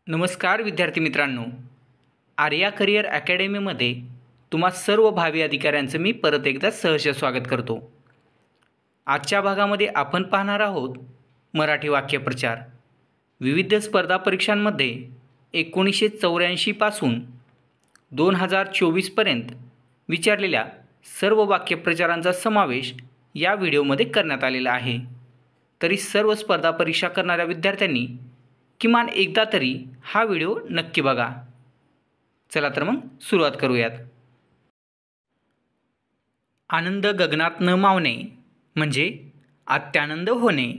नमस्कार विद्यार्थी मित्रांनो, आर्या करिअर अकॅडमीमध्ये तुम्हा सर्व भावी अधिकाऱ्यांचं मी परत एकदा सहर्ष स्वागत करतो। आजच्या भागामध्ये आपण पाहणार आहोत मराठी वाक्यप्रचार। विविध स्पर्धा परीक्षांमध्ये 1984 पासून 2024 पर्यंत विचारलेल्या सर्व वाक्यप्रचारांचा समावेश या व्हिडिओमध्ये करण्यात आलेला आहे। तरी सर्व स्पर्धा परीक्षा करणाऱ्या विद्यार्थ्यांनी किमान एकदा तरी हा व्हिडिओ नक्की बघा। चला तर मग सुरुवात करूयात। आनंद गगनात न मावणे म्हणजे अत्यानंद होणे।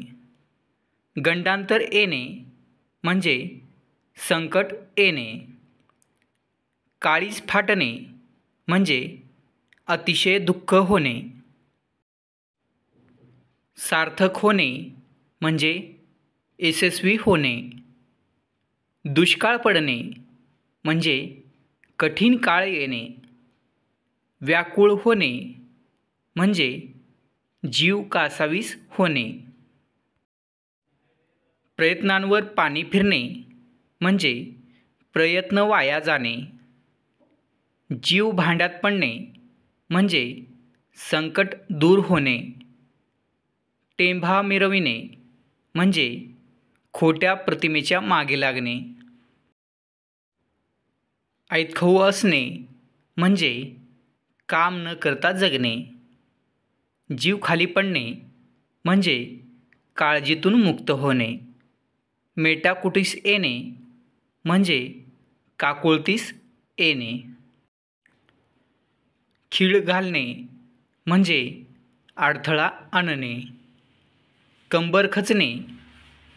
गंडांतर येणे म्हणजे संकट येणे। काळीज फाटणे म्हणजे अतिशय दुःख होणे। सार्थक होणे म्हणजे यशस्वी होणे। दुष्काळ पडणे म्हणजे कठीण काळ येणे। व्याकुळ होणे म्हणजे जीव कासावीस होणे। प्रयत्नांवर पाणी फिरणे म्हणजे प्रयत्न वाया जाणे। जीव भांड्यात पडणे म्हणजे संकट दूर होणे। टेंभा मिरविणे म्हणजे खोट्या प्रतिमेच्या मागे लागणे। ऐतखाऊ असणे म्हणजे काम न करता जगणे। जीव खाली पडणे म्हणजे काळजीतून मुक्त होणे। मेटाकुटीस येणे म्हणजे काकुळतीस येणे। खीळ घालणे म्हणजे अडथळा आणणे। कंबर खचणे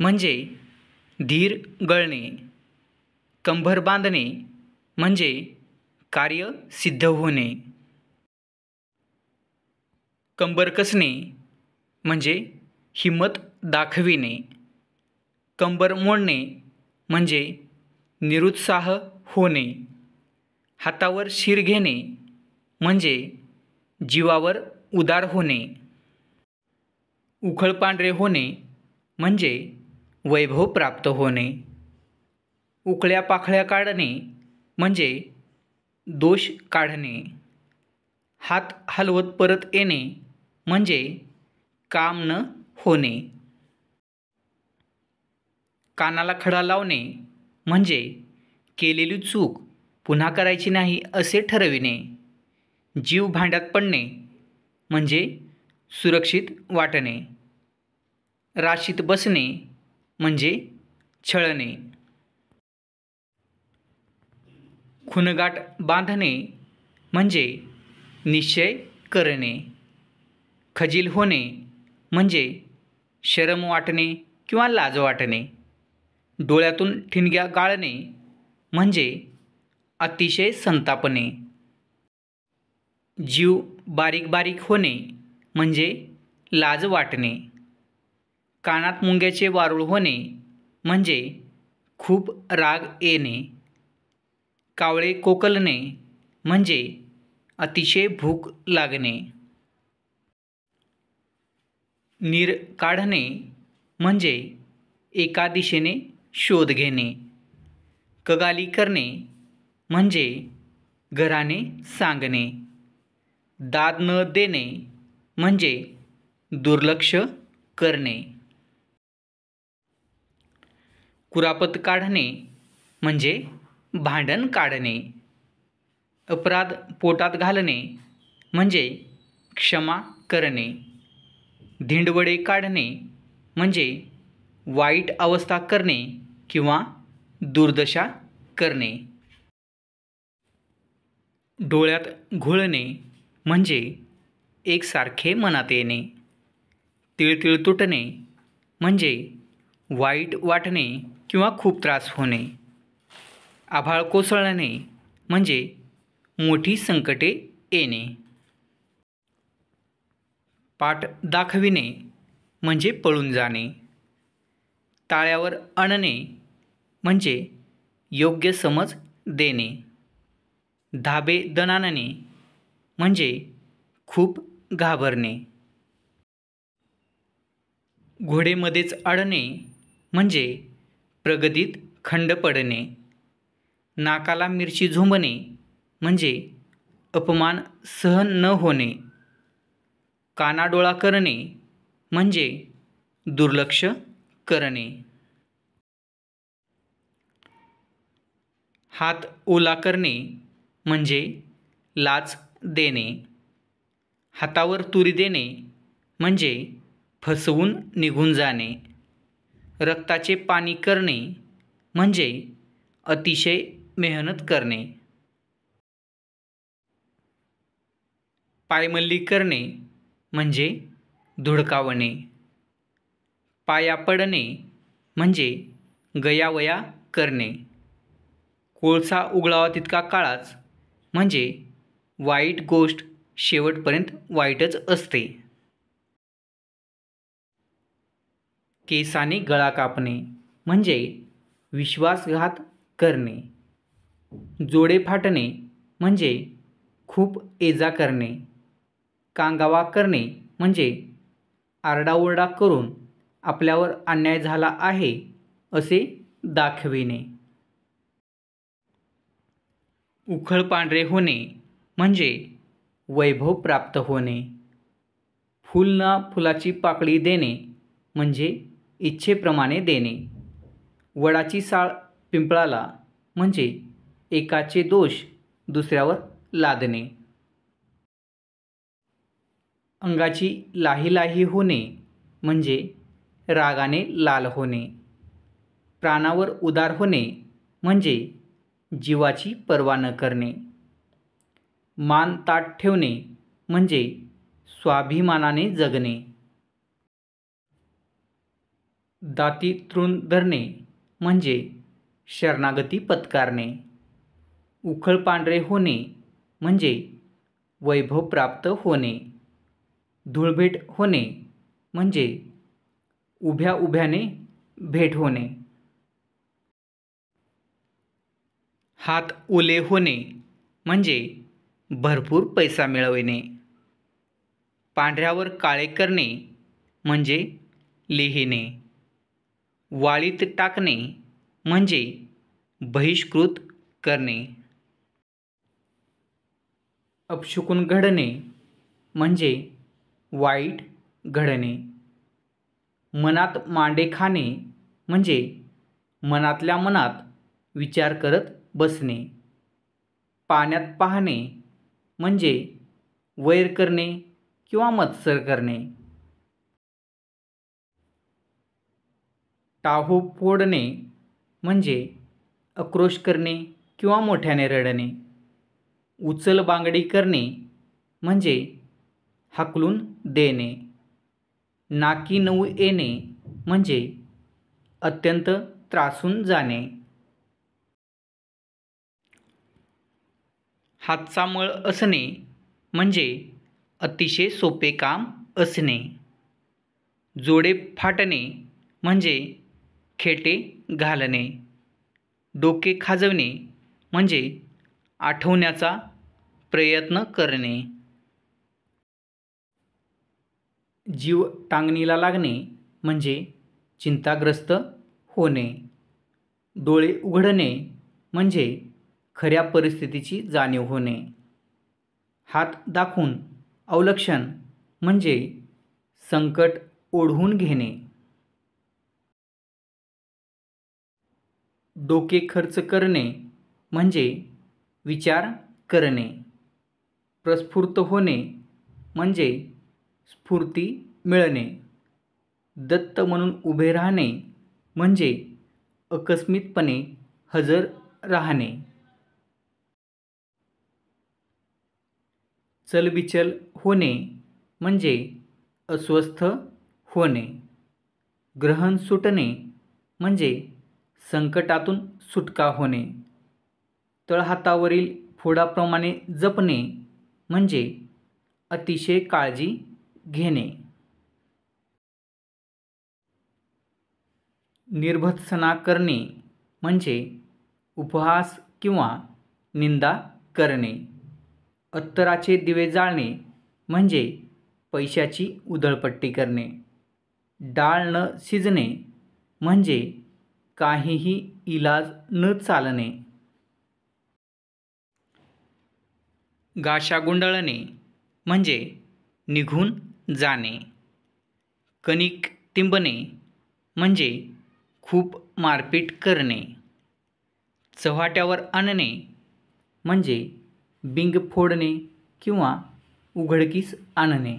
म्हणजे धीर गळणे। कंबर बांधणे म्हणजे कार्य सिद्ध होणे। कंबर कसणे म्हणजे हिम्मत दाखविणे। कंबर मोडणे म्हणजे निरुत्साह होणे। हातावर शीर घेणे म्हणजे जीवावर उदार होणे। उखळ पांढरे होणे म्हणजे वैभव प्राप्त होणे। उकळ्या पाखळ्या काढणे म्हणजे दोष काढणे। हात हलवत परत येणे म्हणजे काम न होणे। कानाला खडा लावणे म्हणजे केलेली चूक पुन्हा करायची नाही असे ठरविणे। जीव भांड्यात पडणे म्हणजे सुरक्षित वाटणे। राशीत बसणे म्हणजे छळणे। खुणगाठ बांधणे म्हणजे निश्चय करणे। खजील होणे म्हणजे शरम वाटणे किंवा लाज वाटणे। डोळ्यातून ठिणग्या गाळणे म्हणजे अतिशय संतापणे। जीव बारीक बारीक होणे म्हणजे लाज वाटणे। कानात मुंग्याचे वारूळ होणे म्हणजे खूप राग येणे। कावळे कोकलणे म्हणजे अतिशय भूक लागणे। नीर काढणे म्हणजे एका दिशेने शोध घेणे। कगाली करणे म्हणजे घराने सांगणे। दाद न देणे म्हणजे दुर्लक्ष करणे। कुरापत काढणे म्हणजे भांडण काढणे। अपराध पोटात घालणे म्हणजे क्षमा करणे। धिंडवडे काढणे म्हणजे वाईट अवस्था करणे किंवा दुर्दशा करणे। डोळ्यात घोळणे म्हणजे एकसारखे मनात येणे। तिळतिळ तुटणे म्हणजे वाईट वाटणे किंवा खूप त्रास होणे। आभाळ कोसळणे म्हणजे मोठी संकटे येणे। पाठ दाखविणे म्हणजे पळून जाणे। ताळ्यावर आणणे म्हणजे योग्य समज देणे। धाबे दणाणणे म्हणजे खूप घाबरणे। घोडेमध्येच अडणे म्हणजे प्रगतीत खंड पडणे. नाकाला मिरची झोंबणे म्हणजे अपमान सहन न होणे. कानाडोळा करणे म्हणजे दुर्लक्ष करणे. हात ओला करणे म्हणजे लाच देणे. हातावर तुरी देणे म्हणजे फसवून निघून जाणे. रक्ताचे पाणी करणे म्हणजे अतिशय मेहनत करणे. पायमल्ली करणे म्हणजे धुडकावणे. पाया पडणे म्हणजे गयावया करणे. कोळसा उघडावा तितका काळाच म्हणजे वाईट गोष्ट शेवटपर्यंत वाईटच असते. केसाने गळा कापणे म्हणजे विश्वासघात करणे. जोडे फाटणे म्हणजे खूप एजा करणे. कांगावा करणे म्हणजे आरडाओरडा करून आपल्यावर अन्याय झाला आहे असे दाखविणे. उखळ पांढरे होणे म्हणजे वैभव प्राप्त होणे. फूल ना फुलाची पाकळी देणे म्हणजे इच्छेप्रमाणे देणे. वडाची साळ पिंपळाला म्हणजे एकाचे दोष दुसऱ्यावर लादणे. अंगाची लाही लाही होणे म्हणजे रागाने लाल होणे. प्राणावर उदार होणे म्हणजे जीवाची पर्वा न करणे. मान ताठ ठेवणे म्हणजे स्वाभिमानाने जगणे. दाती तृण धरणे म्हणजे शरणागती पत्कारणे. उखळ पांढरे होणे म्हणजे वैभव प्राप्त होणे. धूळभेट होणे म्हणजे उभ्या उभ्याने भेट होणे. हात ओले होणे म्हणजे भरपूर पैसा मिळविणे. पांढऱ्यावर काळे करणे म्हणजे लिहिणे. वाळीत टाकणे म्हणजे बहिष्कृत करणे. अपशकुन घडणे म्हणजे वाईट घडणे. मनात मांडे खाणे म्हणजे मनातल्या मनात विचार करत बसणे. पाण्यात पाहणे म्हणजे वैर करणे किंवा मत्सर करणे. टाहो फोडणे म्हणजे आक्रोश करणे किंवा मोठ्याने रडणे. उचल बांगडी करणे म्हणजे हाकलून देणे. नाकी नऊ येणे म्हणजे अत्यंत त्रासून जाणे. हातचा मळ असणे म्हणजे अतिशय सोपे काम असणे. जोडे फाटणे म्हणजे खेटे घालणे. डोके खाजवणे म्हणजे आठवण्याचा प्रयत्न करणे. जीव टांगणीला लागणे म्हणजे चिंताग्रस्त होणे. डोळे उघडणे म्हणजे खऱ्या परिस्थितीची जाणीव होणे. हात दाखवून अवलक्षण म्हणजे संकट ओढवून घेणे. डोके खर्च करणे म्हणजे विचार करणे. प्रस्फुर्त होणे म्हणजे स्फूर्ती मिळणे. दत्त म्हणून उभे राहणे म्हणजे आकस्मितपणे हजर राहणे. चलबिचल होणे म्हणजे अस्वस्थ होणे. ग्रहण सुटणे म्हणजे संकटातून सुटका होणे. तळहातावरील फोडाप्रमाणे जपणे म्हणजे अतिशय काळजी घेणे. निर्भत्सना करणे म्हणजे उपहास किंवा निंदा करणे. अत्तराचे दिवे जाळणे म्हणजे पैशाची उधळपट्टी करणे. डाळ न शिजणे म्हणजे काहीही इलाज न चालणे. गाशा गुंडाळणे म्हणजे निघून जाणे. कणिक टिंबणे म्हणजे खूप मारपीट करणे. चव्हाट्यावर आणणे म्हणजे बिंग फोडणे किंवा उघडकीस आणणे.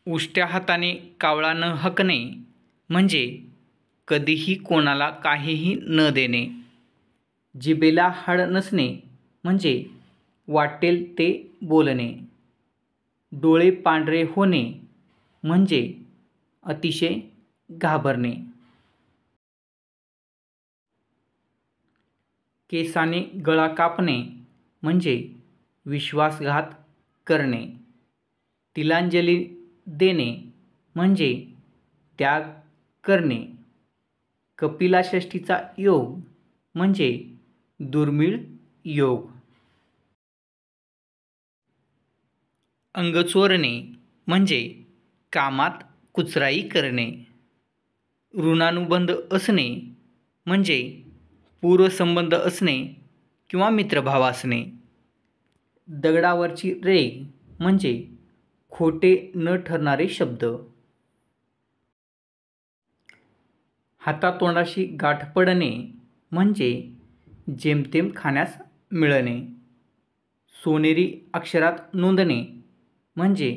उष्ट्या हाताने कावळा न हकणे म्हणजे कधीही कोणाला काहीही न देणे. जिभेला हाड नसणे म्हणजे वाटेल ते बोलणे. डोळे पांढरे होणे म्हणजे अतिशय घाबरणे. केसाने गळा कापणे म्हणजे विश्वासघात करणे. तिलांजली देणे म्हणजे त्याग करणे. कपिलाषष्ठीचा योग म्हणजे दुर्मिळ योग. अंग चोरणे म्हणजे कामात कुचराई करणे. ऋणानुबंध असणे म्हणजे पूर्वसंबंध असणे किंवा मित्रभाव असणे. दगडावरची रेघ म्हणजे खोटे न ठरणारे शब्द. हातातोंडाशी गाठ पडणे म्हणजे जेमतेम खाण्यास मिळणे. सोनेरी अक्षरात नोंदणे म्हणजे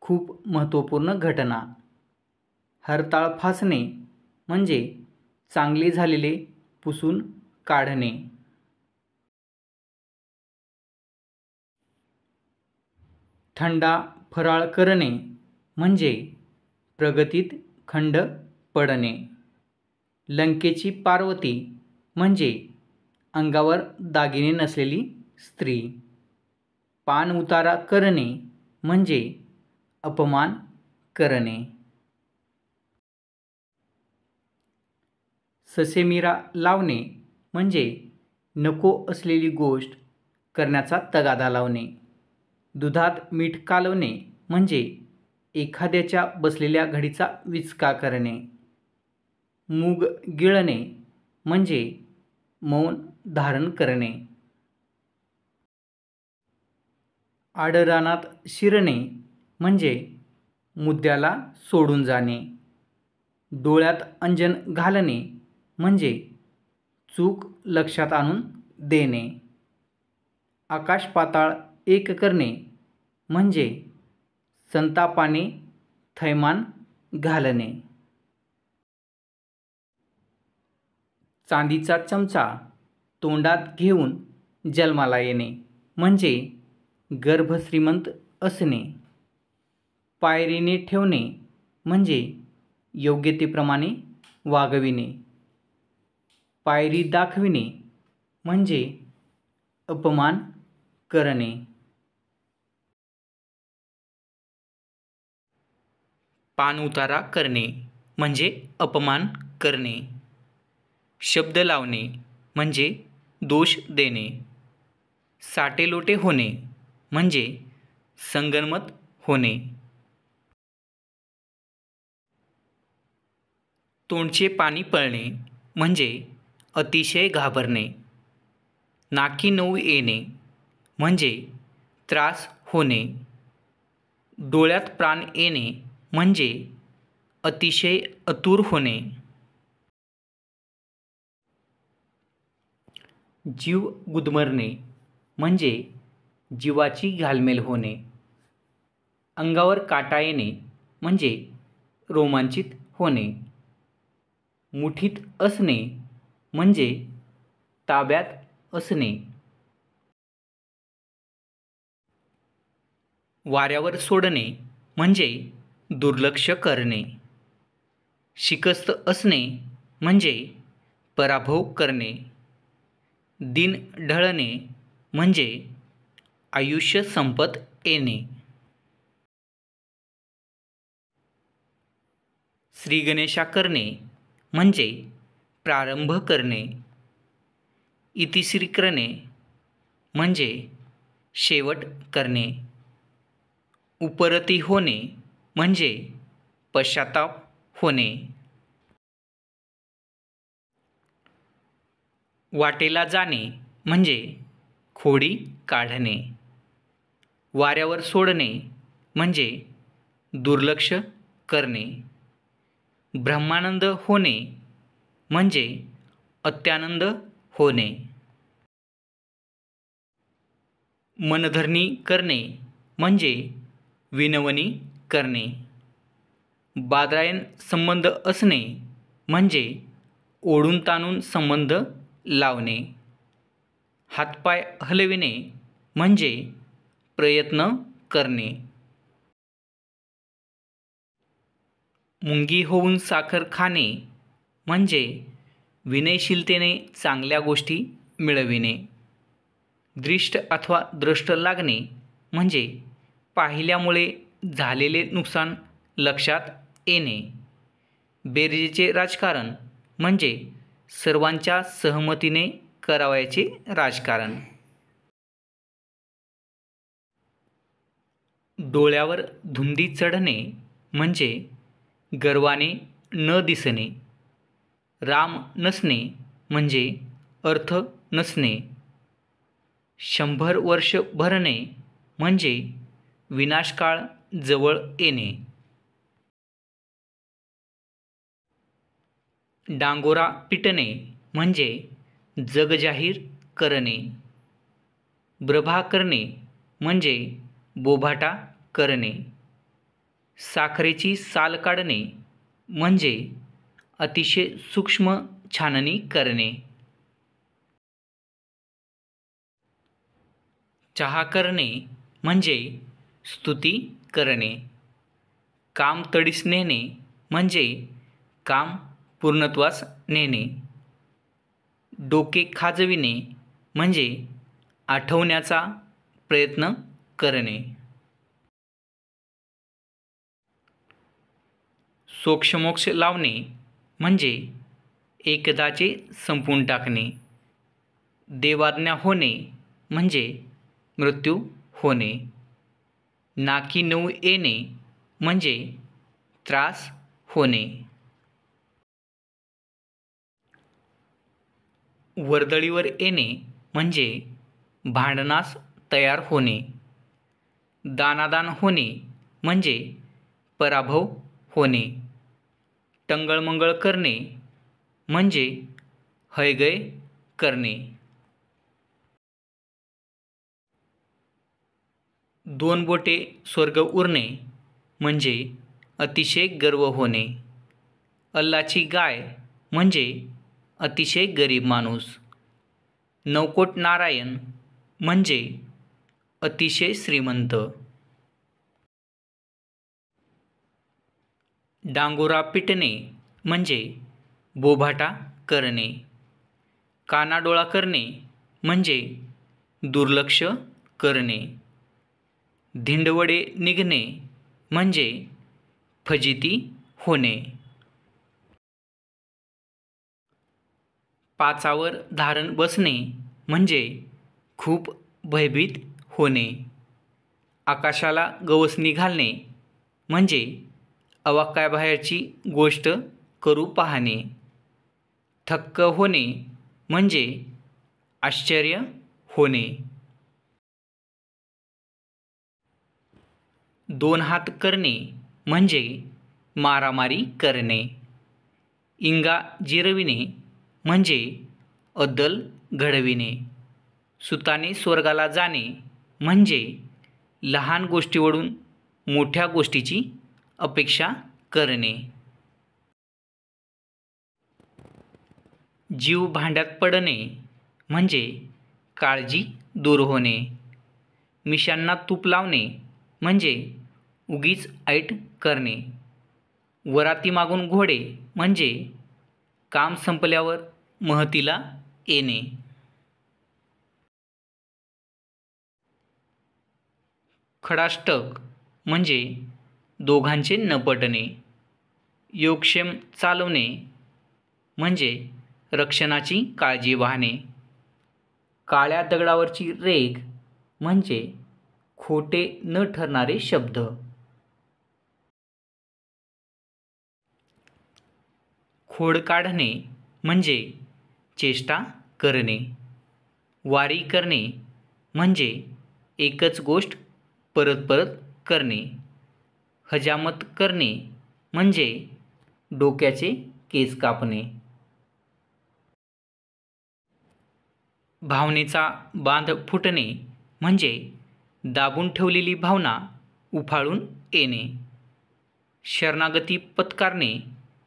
खूप महत्त्वपूर्ण घटना. हरताळ फासणे म्हणजे चांगले झालेले पुसून काढणे. थंडा फराळ करणे म्हणजे प्रगतीत खंड पडणे. लंकेची पार्वती म्हणजे अंगावर दागिने नसलेली स्त्री. पान उतारा करणे म्हणजे अपमान करणे. ससेमिरा लावणे म्हणजे नको असलेली गोष्ट करण्याचा तगादा लावणे. दुधात मीठ कालवणे म्हणजे एखाद्याच्या बसलेल्या घडीचा विचका करणे. मूग गिळणे म्हणजे मौन धारण करणे. आडरानात शिरणे म्हणजे मुद्द्याला सोडून जाणे. डोळ्यात अंजन घालणे म्हणजे चूक लक्षात आणून देणे. आकाश पाताळ एक करणे म्हणजे संतापाने थैमान घालणे. चांदीचा चमचा तोंडात घेऊन जन्माला येणे म्हणजे गर्भश्रीमंत असणे. पायरीने ठेवणे म्हणजे योग्यतेप्रमाणे वागविणे. पायरी दाखविणे म्हणजे अपमान करणे. पान उतारा करणे म्हणजे अपमान करणे. शब्द लावणे म्हणजे दोष देणे. साटेलोटे होणे म्हणजे संगनमत होणे. तोंडचे पाणी पळणे म्हणजे अतिशय घाबरणे. नाकी नऊ येणे म्हणजे त्रास होणे. डोळ्यात प्राण येणे म्हणजे अतिशय आतुर होणे. जीव गुदमरणे म्हणजे जीवाची घालमेल होणे. अंगावर काटा येणे म्हणजे रोमांचित होणे. मुठीत असणे म्हणजे ताब्यात असणे. वाऱ्यावर सोडणे म्हणजे दुर्लक्ष करणे. शिकस्त असणे म्हणजे पराभव करणे. दिन ढळणे म्हणजे आयुष्य संपत येणे. श्रीगणेशा करणे म्हणजे प्रारंभ करणे. इतिश्री करणे म्हणजे शेवट करणे. उपरती होणे म्हणजे पश्चाताप होणे. वाटेला जाणे म्हणजे खोडी काढणे. वाऱ्यावर सोडणे म्हणजे दुर्लक्ष करणे. ब्रह्मानंद होणे म्हणजे अत्यानंद होणे. मनधरणी करणे म्हणजे विनवणी करणे. बादरायण संबंध असणे म्हणजे ओढून ताणून संबंध लावणे. हातपाय हलविणे म्हणजे प्रयत्न करणे. मुंगी होऊन साखर खाणे म्हणजे विनयशीलतेने चांगल्या गोष्टी मिळविणे. दृष्ट अथवा द्रष्ट लागणे म्हणजे पाहिल्यामुळे झालेले नुकसान लक्षात येणे. बेरजेचे राजकारण म्हणजे सर्वांच्या सहमतीने करावयाचे राजकारण. डोळ्यावर धुंदी चढणे म्हणजे गर्वाने न दिसणे. राम नसणे म्हणजे अर्थ नसणे. 100 वर्ष भरणे म्हणजे विनाशकाळ जवळ येणे. डांगोरा पिटणे म्हणजे जग जाहीर करणे. ब्रभा करणे म्हणजे बोभाटा करणे. साखरेची साल काढणे म्हणजे अतिशय सूक्ष्म छाननी करणे. चहा करणे म्हणजे स्तुती करणे. काम तडीस नेणे म्हणजे काम पूर्णत्वास नेणे. डोके खाजविणे म्हणजे आठवण्याचा प्रयत्न करणे. सोक्षमोक्ष लावणे म्हणजे एकदाचे संपून टाकणे. देवाज्ञा होणे म्हणजे मृत्यू होणे. नाकी नऊ येणे म्हणजे त्रास होणे. वर्दळीवर येणे म्हणजे भांडणास तयार होणे. दानादान होणे म्हणजे पराभव होणे. टंगळमंगळ करणे म्हणजे हयगय करणे. 2 बोटे स्वर्ग उरणे म्हणजे अतिशय गर्व होणे. अल्लाची गाय म्हणजे अतिशय गरीब माणूस. 9 कोट नारायण म्हणजे अतिशय श्रीमंत. डांगोरा पिटणे म्हणजे बोभाटा करणे. कानाडोळा करणे म्हणजे दुर्लक्ष करणे. धिंडवडे निघणे म्हणजे फजिती होणे. पाचावर धारण बसणे म्हणजे खूप भयभीत होणे. आकाशाला गवसणी घालणे म्हणजे अवाक्याबाहेरची गोष्ट करू पाहणे. थक्क होणे म्हणजे आश्चर्य होणे. 2 हात करणे म्हणजे मारामारी करणे. इंगा जिरविणे म्हणजे अद्दल घडविणे. सुताने स्वर्गाला जाणे म्हणजे लहान गोष्टीवरून मोठ्या गोष्टीची अपेक्षा करणे. जीव भांड्यात पडणे म्हणजे काळजी दूर होणे. मिशांना तूप लावणे म्हणजे उगीच ऐट करणे. वराती मागून घोडे म्हणजे काम संपल्यावर महतीला येणे. खडाष्टक म्हणजे दोघांचे न पटणे. योगक्षेम चालवणे म्हणजे रक्षणाची काळजी वाहणे. काळ्या दगडावरची रेघ म्हणजे खोटे न ठरणारे शब्द. खोड काढणे म्हणजे चेष्टा करणे. वारी करणे म्हणजे एकच गोष्ट परत परत करणे. हजामत करणे म्हणजे डोक्याचे केस कापणे. भावनेचा बांध फुटणे म्हणजे दाबून ठेवलेली भावना उफाळून येणे. शरणागती पत्कारणे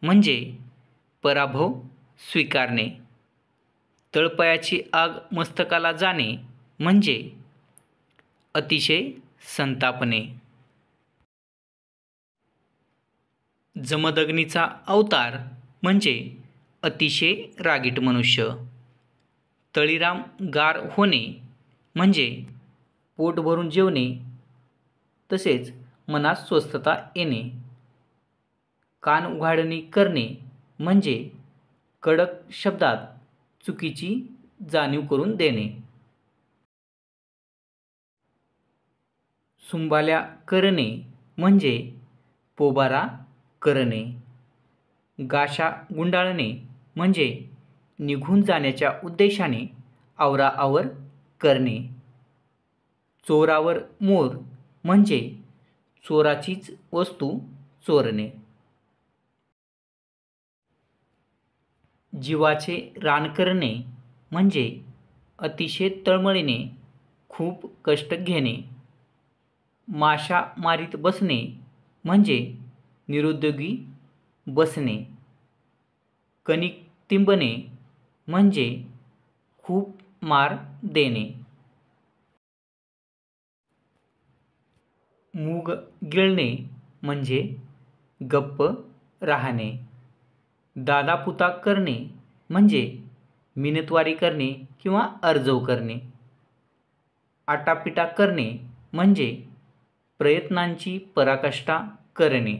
म्हणजे पराभव स्वीकारणे. तळपायाची आग मस्तकाला जाणे म्हणजे अतिशय संतापणे. जमदग्नीचा अवतार म्हणजे अतिशय रागीट मनुष्य. तळीराम गार होणे म्हणजे पोट भरून जेवणे तसेच मनात स्वस्थता येणे. कान उघाडणी करणे म्हणजे कडक शब्दात चुकीची जाणीव करून देणे. सुंबाल्या करणे म्हणजे पोबारा करणे. गाशा गुंडाळणे म्हणजे निघून जाण्याच्या उद्देशाने आवराआवर करणे. चोरावर मोर म्हणजे चोराचीच वस्तू चोरणे. जीवाचे रान करणे म्हणजे अतिशय तळमळीने खूप कष्ट घेणे. माशा मारीत बसणे म्हणजे निरुद्योगी बसणे. कणिक तिंबणे म्हणजे खूप मार देणे. मूग गिळणे म्हणजे गप्प राहणे. दादापुता करणे म्हणजे मिन्नतवारी करणे किंवा अर्जव करणे. आटापिटा करणे म्हणजे प्रयत्नांची पराकाष्ठा करणे.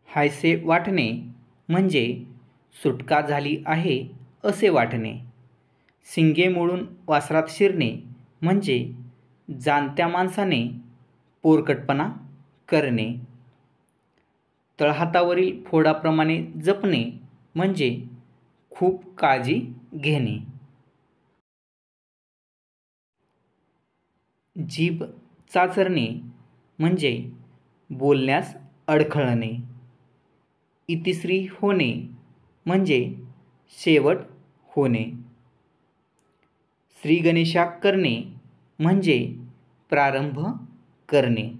हायसे वाटणे म्हणजे सुटका झाली आहे असे वाटणे. शिंगे मोडून वासरात शिरणे म्हणजे जाणत्या माणसाने पोरकटपणा करणे. तळहातावरील फोडाप्रमाणे जपणे म्हणजे खूप काळजी घेणे. जीभ चाचरणे म्हणजे बोलण्यास अडखळणे. इतिश्री होणे म्हणजे शेवट होणे. श्रीगणेशा करणे म्हणजे प्रारंभ करणे.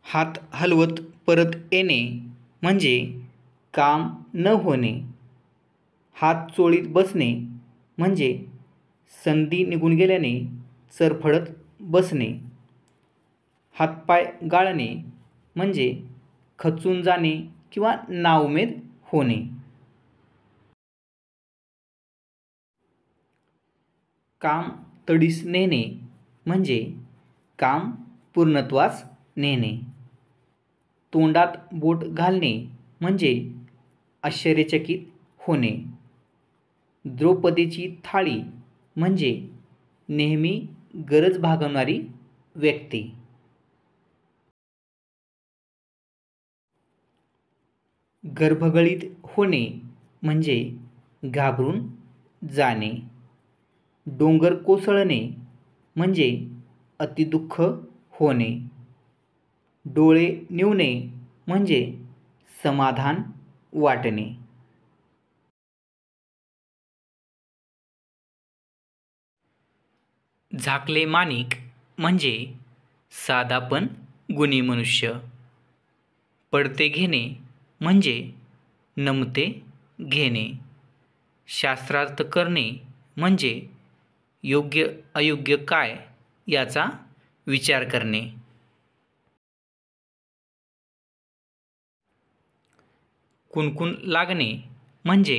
हात हलवत परत येणे म्हणजे काम न होणे. हात चोळीत बसणे म्हणजे संधी निघून गेल्याने चरफडत बसणे. हातपाय गाळणे म्हणजे खचून जाणे किंवा नाउमेद होणे. काम तडीस नेणे म्हणजे काम पूर्णत्वास नेणे. तोंडात बोट घालणे म्हणजे आश्चर्यचकित होणे. द्रौपदीची थाळी म्हणजे नेहमी गरज भागवणारी व्यक्ती. गर्भगळीत होणे म्हणजे घाबरून जाणे. डोंगर कोसळणे म्हणजे अतिदुःख होणे. डोळे निवणे म्हणजे समाधान वाटणे. झाकले माणिक म्हणजे साधा पण गुणी मनुष्य. पडते घेणे म्हणजे नमते घेणे. शास्त्रार्थ करणे म्हणजे योग्य अयोग्य काय याचा विचार करणे. कुणकुण लागणे म्हणजे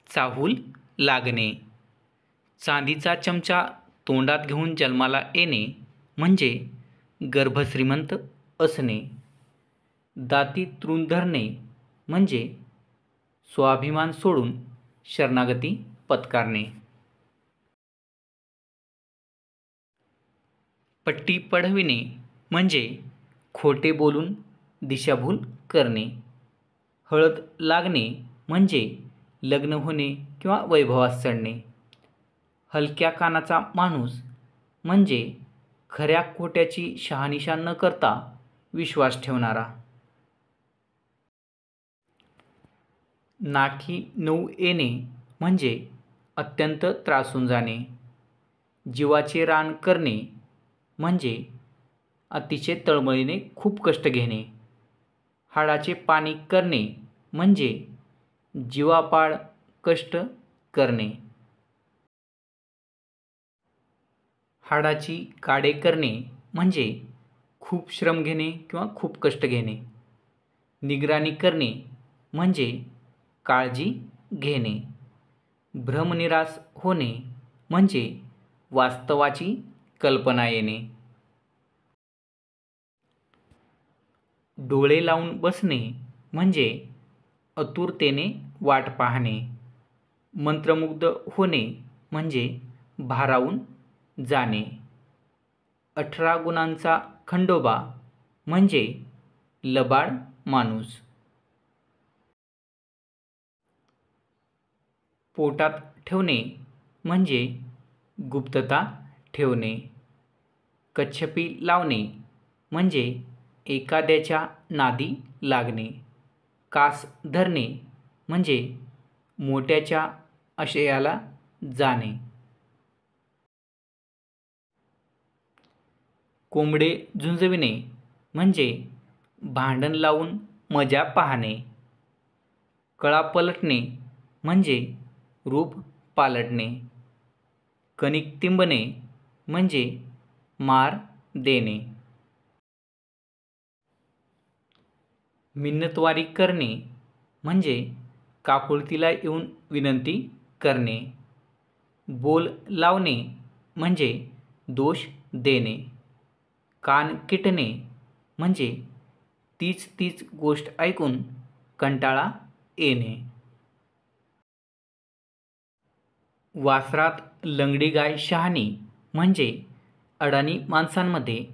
चाहूल लागणे. चांदीचा चमचा तोंडात घेऊन जन्माला येणे म्हणजे गर्भश्रीमंत असणे. दाती तृण धरणे म्हणजे स्वाभिमान सोडून शरणागती पत्कारणे. पट्टी पढविणे म्हणजे खोटे बोलून दिशाभूल करणे. हळद लागणे म्हणजे लग्न होणे किंवा वैभवात चढणे. हलक्या कानाचा माणूस म्हणजे खऱ्या खोट्याची शहानिशा न करता विश्वास ठेवणारा. नाकी 9 येणे म्हणजे अत्यंत त्रासून जाणे. जीवाचे रान करणे म्हणजे अतिशय तळमळीने खूप कष्ट घेणे. हाडाचे पाणी करणे म्हणजे जीवापाड कष्ट करणे. हाडाची काडे करणे म्हणजे खूप श्रम घेणे किंवा खूप कष्ट घेणे. निगराणी करणे म्हणजे काळजी घेणे. भ्रमनिरास होणे म्हणजे वास्तवाची कल्पना येणे. डोळे लावून बसणे म्हणजे आतुरतेने वाट पाहणे. मंत्रमुग्ध होणे म्हणजे भारावून जाणे. 18 गुणांचा खंडोबा म्हणजे लबाड माणूस. पोटात ठेवणे म्हणजे गुप्तता ठेवणे. कच्छपी लावणे म्हणजे एखाद्याच्या नादी लागणे. कास धरणे म्हणजे मोठ्याच्या आशयाला जाणे. कोंबडे झुंजविणे म्हणजे भांडण लावून मजा पाहणे. कळा पलटणे म्हणजे रूप पालटणे. कणिक तिंबणे म्हणजे मार देणे. मिन्नतवारी करणे म्हणजे काकुळतीला येऊन विनंती करणे. बोल लावणे म्हणजे दोष देणे. कान किटणे म्हणजे तीच तीच गोष्ट ऐकून कंटाळा येणे. वासरात लंगडी गाय शहाणी म्हणजे अडाणी माणसांमध्ये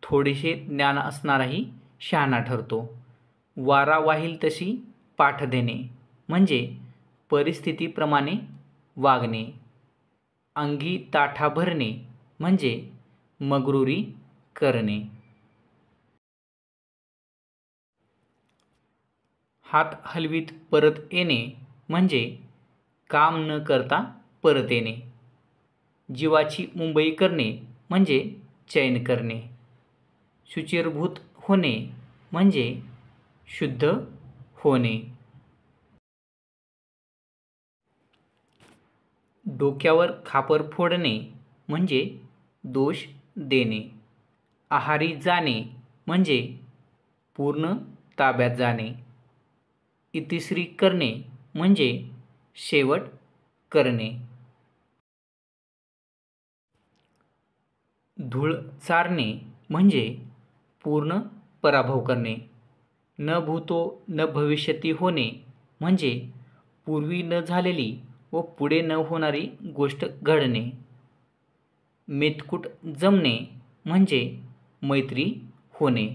थोडेसे ज्ञान असणाराही शहाणा ठरतो. वारा वाहील तशी पाठ देणे म्हणजे परिस्थितीप्रमाणे वागणे. अंगी ताठा भरणे म्हणजे मग्रुरी करणे. हात हलवीत परत येणे म्हणजे काम न करता परत येणे. जीवाची मुंबई करणे म्हणजे चैन करणे. शुचिर्भूत होणे म्हणजे शुद्ध होणे. डोक्यावर खापर फोडणे म्हणजे दोष देणे. आहारी जाणे म्हणजे पूर्ण ताब्यात जाणे. इतिश्री करणे म्हणजे शेवट करणे. धूळ चारणे म्हणजे पूर्ण पराभव करणे. न भूतो न भविष्यती होणे म्हणजे पूर्वी न झालेली व पुढे न होणारी गोष्ट घडणे. मेतकूट जमणे म्हणजे मैत्री होणे.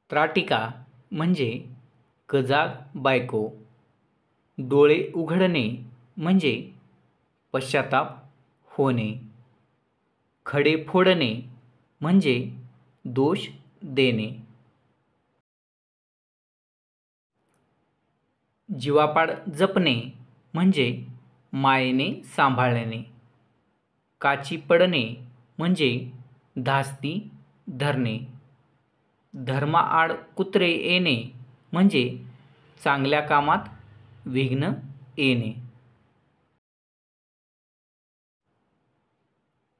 त्राटिका म्हणजे कजाग बायको. डोळे उघडणे म्हणजे पश्चाताप होणे. खडे फोडणे म्हणजे दोष देणे. जीवापाड जपणे म्हणजे मायेने सांभाळणे. काची पडणे म्हणजे धास्ती धरणे. धर्माआड कुत्रे येणे म्हणजे चांगल्या कामात विघ्न येणे.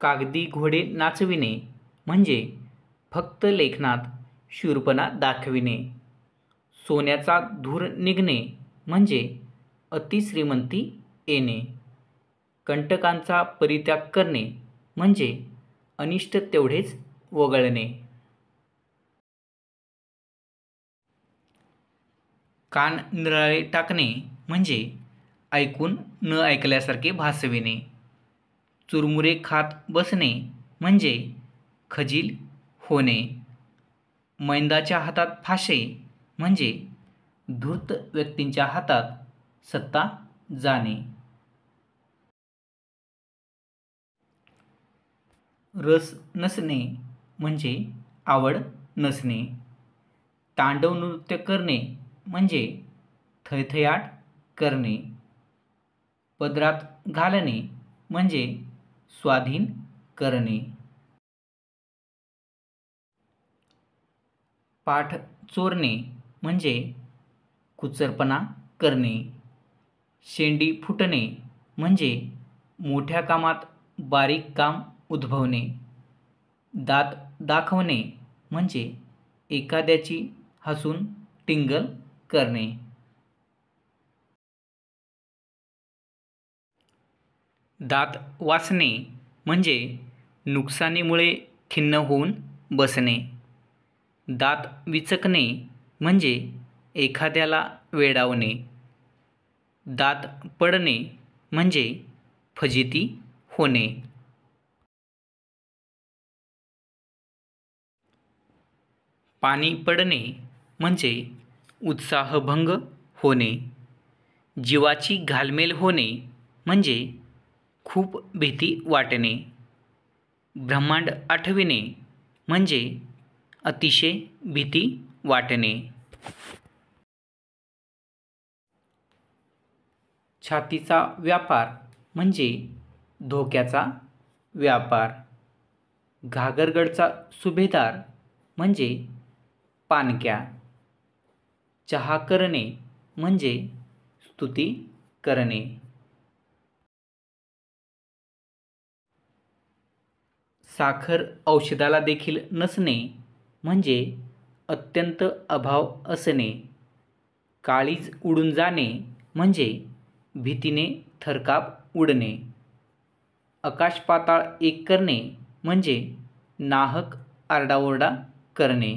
कागदी घोडे नाचविणे म्हणजे फक्त लेखनात शूरपणा दाखविणे. सोन्याचा धूर निघणे म्हणजे अतिश्रीमंती येणे. कंटकांचा परित्याग करणे म्हणजे अनिष्ट तेवढेच वगळणे. कान निराळे टाकणे म्हणजे ऐकून न ऐकल्यासारखे भासविणे. चुरमुरे खात बसणे म्हणजे खजील होणे. मैंदाच्या हातात फाशे म्हणजे धूर्त व्यक्तींच्या हातात सत्ता जाणे. रस नसणे म्हणजे आवड नसणे. तांडव नृत्य करणे म्हणजे थैथयाट करणे. पदरात घालणे म्हणजे स्वाधीन करणे. पाठ चोरणे म्हणजे कुचरपणा करणे. शेंडी फुटणे म्हणजे मोठ्या कामात बारीक काम उद्भवणे. दात दाखवणे म्हणजे एखाद्याची हसून टिंगल करणे. दात वासणे म्हणजे नुकसानीमुळे खिन्न होऊन बसणे. दात विचकणे म्हणजे एखाद्याला वेडावणे. दात पडणे म्हणजे फजिती होणे. पाणी पडणे म्हणजे उत्साहभंग होणे. जीवाची घालमेल होणे म्हणजे खूप भीती वाटणे. ब्रह्मांड आठविणे म्हणजे अतिशय भीती वाटणे. छातीचा व्यापार म्हणजे धोक्याचा व्यापार. घागरगडचा सुभेदार म्हणजे पाणक्या. चहा करणे म्हणजे स्तुती करणे. साखर औषधाला देखील नसणे म्हणजे अत्यंत अभाव असणे. काळीज उडून जाणे म्हणजे भीतीने थरकाप उडणे. आकाश पाताळ एक करणे म्हणजे नाहक आरडाओरडा करणे.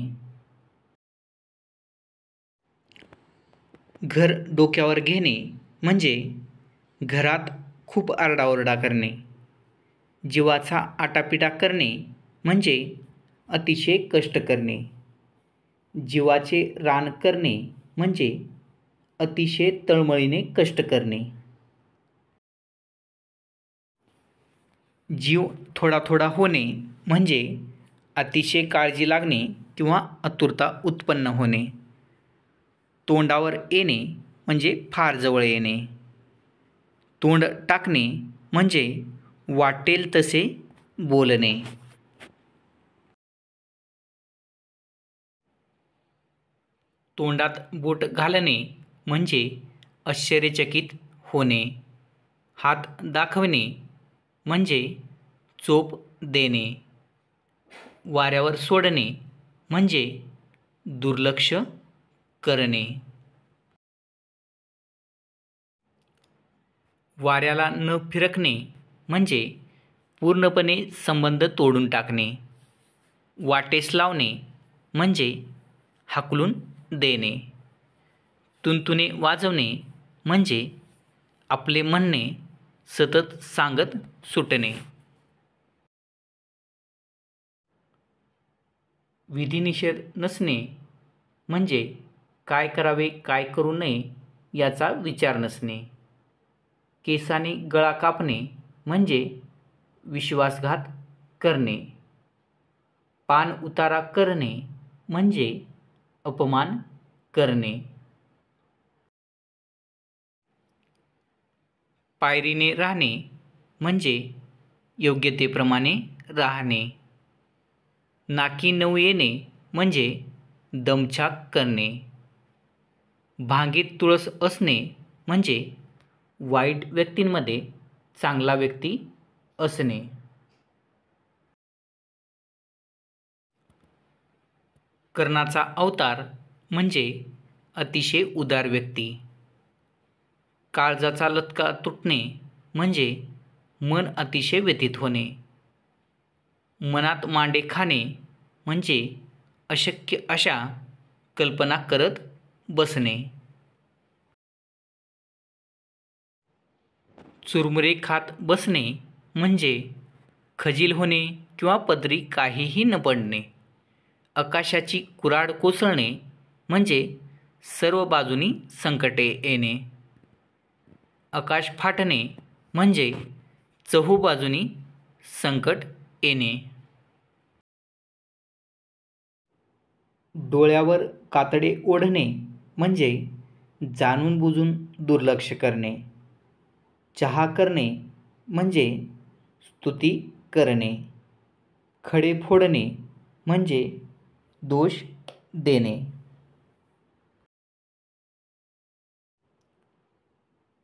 घर डोक्यावर घेणे म्हणजे घरात खूप आरडाओरडा करणे. जीवाचा आटापिटा करणे म्हणजे अतिशय कष्ट करणे. जीवाचे रान करणे म्हणजे अतिशय तळमळीने कष्ट करणे. जीव थोडा थोडा होणे म्हणजे अतिशय काळजी लागणे किंवा आतुरता उत्पन्न होणे. तोंडावर येणे म्हणजे फार जवळ येणे. तोंड टाकणे म्हणजे वाटेल तसे बोलणे. तोंडात बोट घालणे म्हणजे आश्चर्यचकित होणे. हात दाखवणे म्हणजे चोप देणे. वाऱ्यावर सोडणे म्हणजे दुर्लक्ष करणे. वाऱ्याला न फिरकणे म्हणजे पूर्णपणे संबंध तोडून टाकणे. वाटेस लावणे म्हणजे हाकलून देणे. तुणतुणे वाजवणे म्हणजे आपले म्हणणे सतत सांगत सुटणे. विधिनिषेध नसणे म्हणजे काय करावे काय करू नये याचा विचार नसणे. केसाने गळा कापणे म्हणजे विश्वासघात करणे. पान उतारा करणे म्हणजे अपमान करणे. पायरीने राहणे म्हणजे योग्यतेप्रमाणे राहणे. नाकी नऊ येणे म्हणजे दमछाक करणे. भांगेत तुळस असणे म्हणजे वाईट व्यक्तींमध्ये चांगला व्यक्ती असणे. कर्णाचा अवतार म्हणजे अतिशय उदार व्यक्ती. काळजाचा लटका तुटणे म्हणजे मन अतिशय व्यथित होणे. मनात मांडे खाणे म्हणजे अशक्य अशा कल्पना करत बसणे. चुरमुरे खात बसणे म्हणजे खजील होणे किंवा पदरी काहीही न पडणे. आकाशाची कुऱ्हाड कोसळणे म्हणजे सर्व बाजूनी संकटे येणे. आकाश फाटणे म्हणजे चहूबाजूनी संकट येणे. डोळ्यावर कातडे ओढणे म्हणजे जाणून बुजून दुर्लक्ष करणे. चहा करणे म्हणजे स्तुती करणे. खडे फोडणे म्हणजे दोष देणे.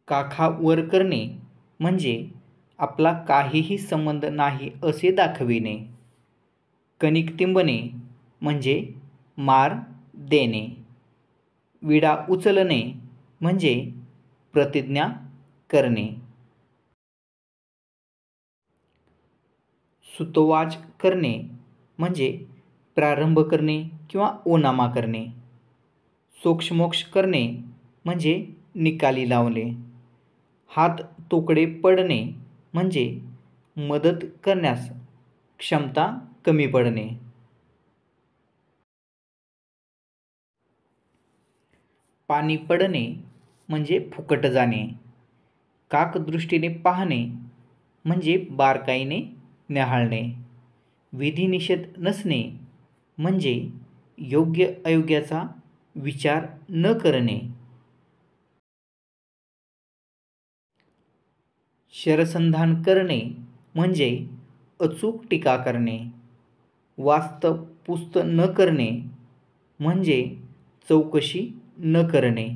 काखा वर करणे म्हणजे आपला काहीही संबंध नाही असे दाखविणे. कणिक तिंबणे म्हणजे मार देणे. विडा उचलणे म्हणजे प्रतिज्ञा करणे. सुतोवाच करणे म्हणजे प्रारंभ करणे किंवा ओनामा करणे. सोक्षमोक्ष करणे म्हणजे निकाली लावणे. हात तोकडे पडणे म्हणजे मदत करण्यास क्षमता कमी पडणे. पाणी पडणे म्हणजे फुकट जाणे. काकदृष्टीने पाहणे म्हणजे बारकाईने न्याहाळणे. विधिनिषेध नसणे म्हणजे योग्य अयोग्याचा विचार न करणे. शरसंधान करणे म्हणजे अचूक टीका करणे. वास्तपुस्त न करणे म्हणजे चौकशी न करणे.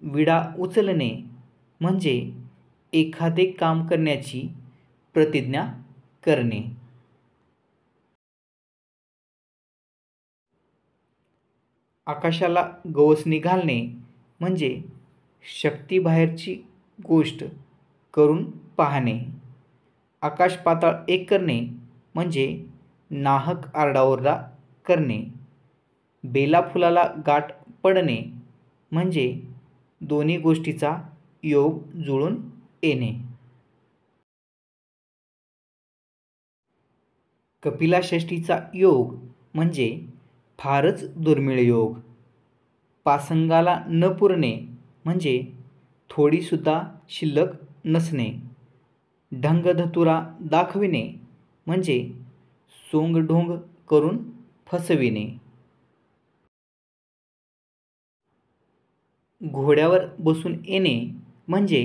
विडा उचलणे म्हणजे एखादे काम करण्याची प्रतिज्ञा करणे. आकाशाला गवसणी घालणे म्हणजे शक्तीबाहेरची गोष्ट करून पाहणे. आकाश पाताळ एक करणे म्हणजे नाहक आरडाओरडा करणे. बेला फुलाला गाठ पडणे म्हणजे दोन्ही गोष्टीचा योग जुळून येणे. कपिलाषष्ठीचा योग म्हणजे फारच दुर्मिळ योग. पासंगाला न पुरणे म्हणजे थोडीसुद्धा शिल्लक नसणे. ढंगधतुरा दाखविणे म्हणजे सोंगढोंग करून फसविणे. घोड्यावर बसून येणे म्हणजे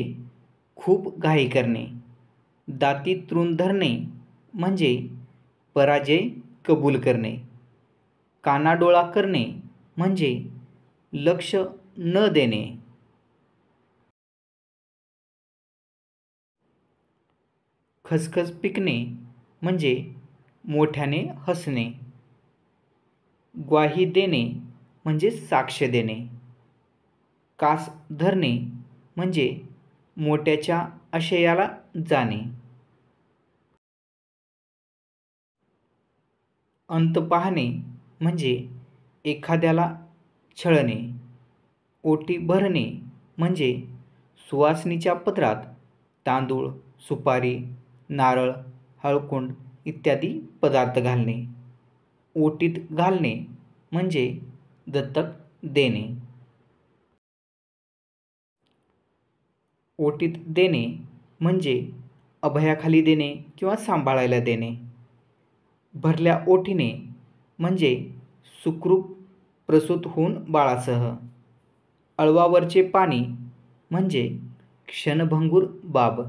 खूप घाई करणे. दाती तृण धरणे म्हणजे पराजय कबूल करणे. कानाडोळा करणे म्हणजे लक्ष न देणे. खसखस पिकणे म्हणजे मोठ्याने हसणे. ग्वाही देणे म्हणजे साक्ष देणे. कास धरणे म्हणजे मोठ्याच्या आशयाला जाणे. अंत पाहणे म्हणजे एखाद्याला छळणे. ओटी भरणे म्हणजे सुवासिनीच्या पदरात तांदूळ, सुपारी, नारळ, हळकुंड इत्यादी पदार्थ घालणे. ओटीत घालणे म्हणजे दत्तक देणे. ओटीत देणे म्हणजे अभयाखाली देणे किंवा सांभाळायला देणे. भरल्या ओठीने म्हणजे सुखरूप प्रसूत होऊन बाळासह. अळवावरचे पाणी म्हणजे क्षणभंगूर बाब.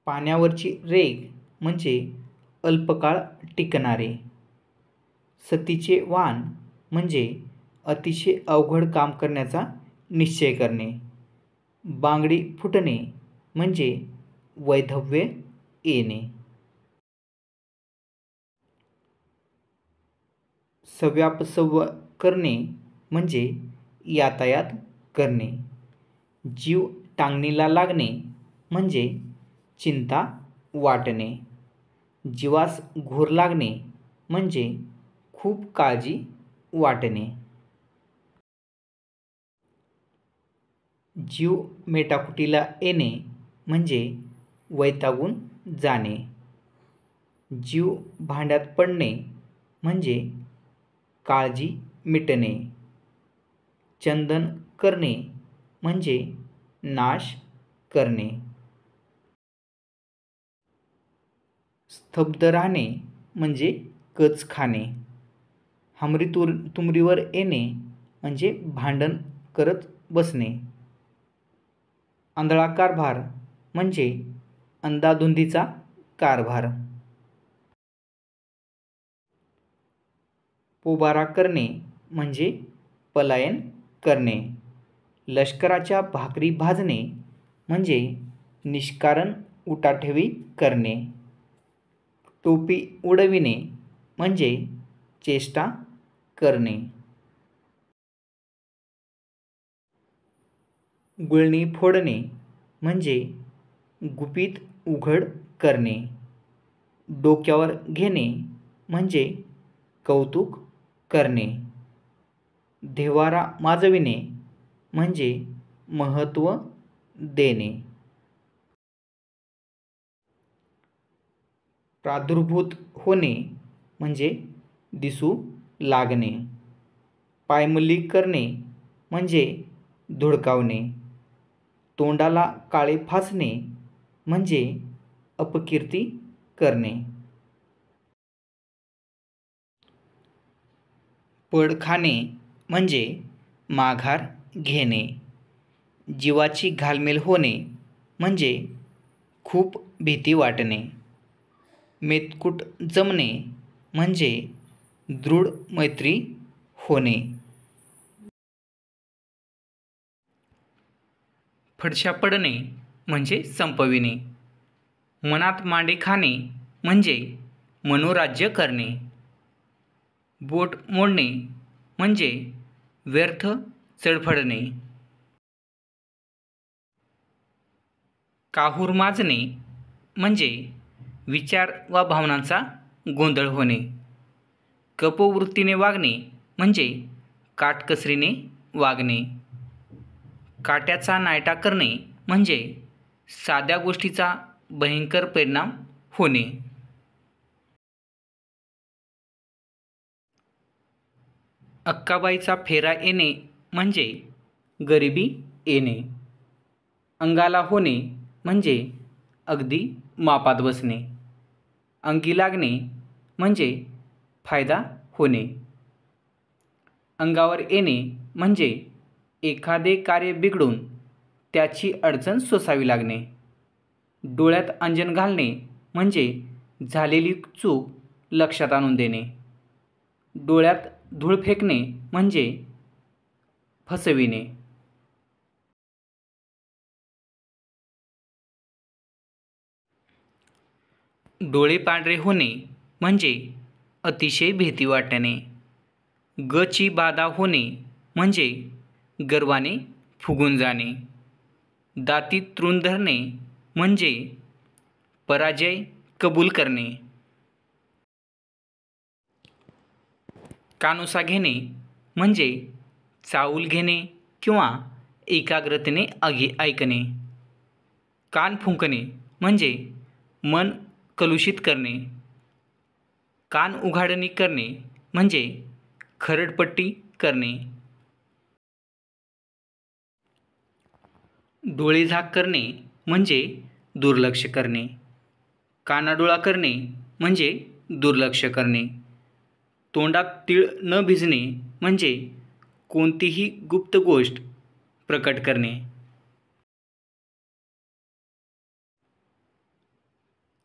पाण्यावरची रेघ म्हणजे अल्पकाळ टिकणारे. सतीचे वाण म्हणजे अतिशय अवघड काम करण्याचा निश्चय करणे. बांगडी फुटणे म्हणजे वैधव्य येणे. सव्यापसव्य करणे म्हणजे यातायात करणे. जीव टांगणीला लागणे म्हणजे चिंता वाटणे. जीवास घोर लागणे म्हणजे खूप काळजी वाटणे. जीव मेटाकुटीला येणे म्हणजे वैतागून जाणे. जीव भांड्यात पडणे म्हणजे काळजी मिटणे. चंदन करणे म्हणजे नाश करणे. स्तब्ध राहणे म्हणजे कच खाणे. हमरी तुमरीवर येणे म्हणजे भांडण करत बसणे. आंधळा कारभार म्हणजे अंधाधुंदीचा कारभार. पोबारा करणे म्हणजे पलायन करणे. लष्कराच्या भाकरी भाजणे म्हणजे निष्कारण उठाठेवी करणे. टोपी उडविणे म्हणजे चेष्टा करणे. गुळणी फोडणे म्हणजे गुपित उघड करणे. डोक्यावर घेणे म्हणजे कौतुक करणे. देव्हारा माजविणे म्हणजे महत्त्व देणे. प्रादुर्भूत होणे म्हणजे दिसू लागणे. पायमल्ली करणे म्हणजे धुडकावणे. तोंडाला काळे फासणे म्हणजे अपकीर्ती करणे. पड खाणे म्हणजे माघार घेणे. जीवाची घालमेल होणे म्हणजे खूप भीती वाटणे. मेतकूट जमणे म्हणजे दृढ मैत्री होणे. फडशा पडणे म्हणजे संपविणे. मनात मांडे खाणे म्हणजे मनोराज्य करणे. बोट मोडणे म्हणजे व्यर्थ चढफडणे. काहूर माजणे म्हणजे विचार वा भावनांचा गोंधळ होणे. कपोवृत्तीने वागणे म्हणजे काटकसरीने वागणे. काट्याचा नायटा करणे म्हणजे साध्या गोष्टीचा भयंकर परिणाम होणे. अक्काबाईचा फेरा येणे म्हणजे गरिबी येणे. अंगाला होणे म्हणजे अगदी मापात बसणे. अंगी लागणे म्हणजे फायदा होणे. अंगावर येणे म्हणजे एखादे कार्य बिघडून त्याची अडचण सोसावी लागणे. डोळ्यात अंजन घालणे म्हणजे झालेली चूक लक्षात आणून देणे. डोळ्यात धूळ फेकणे म्हणजे फसविणे. डोळे पांढरे होणे म्हणजे अतिशय भीती वाटणे. गची बाधा होणे म्हणजे गर्वाने फुगून जाणे. दाती तृण धरणे म्हणजे पराजय कबूल करणे. कानोसा घेणे म्हणजे चाऊल घेणे किंवा एकाग्रतेने ऐकणे. कान फुंकणे म्हणजे मन कलुषित करणे. कान उघाडणी करणे म्हणजे खरडपट्टी करणे. डोळे झाक करणे म्हणजे दुर्लक्ष करणे. कानाडोळा करणे म्हणजे दुर्लक्ष करणे. तोंडात तीळ न भिजणे म्हणजे कोणतीही गुप्त गोष्ट प्रकट करणे.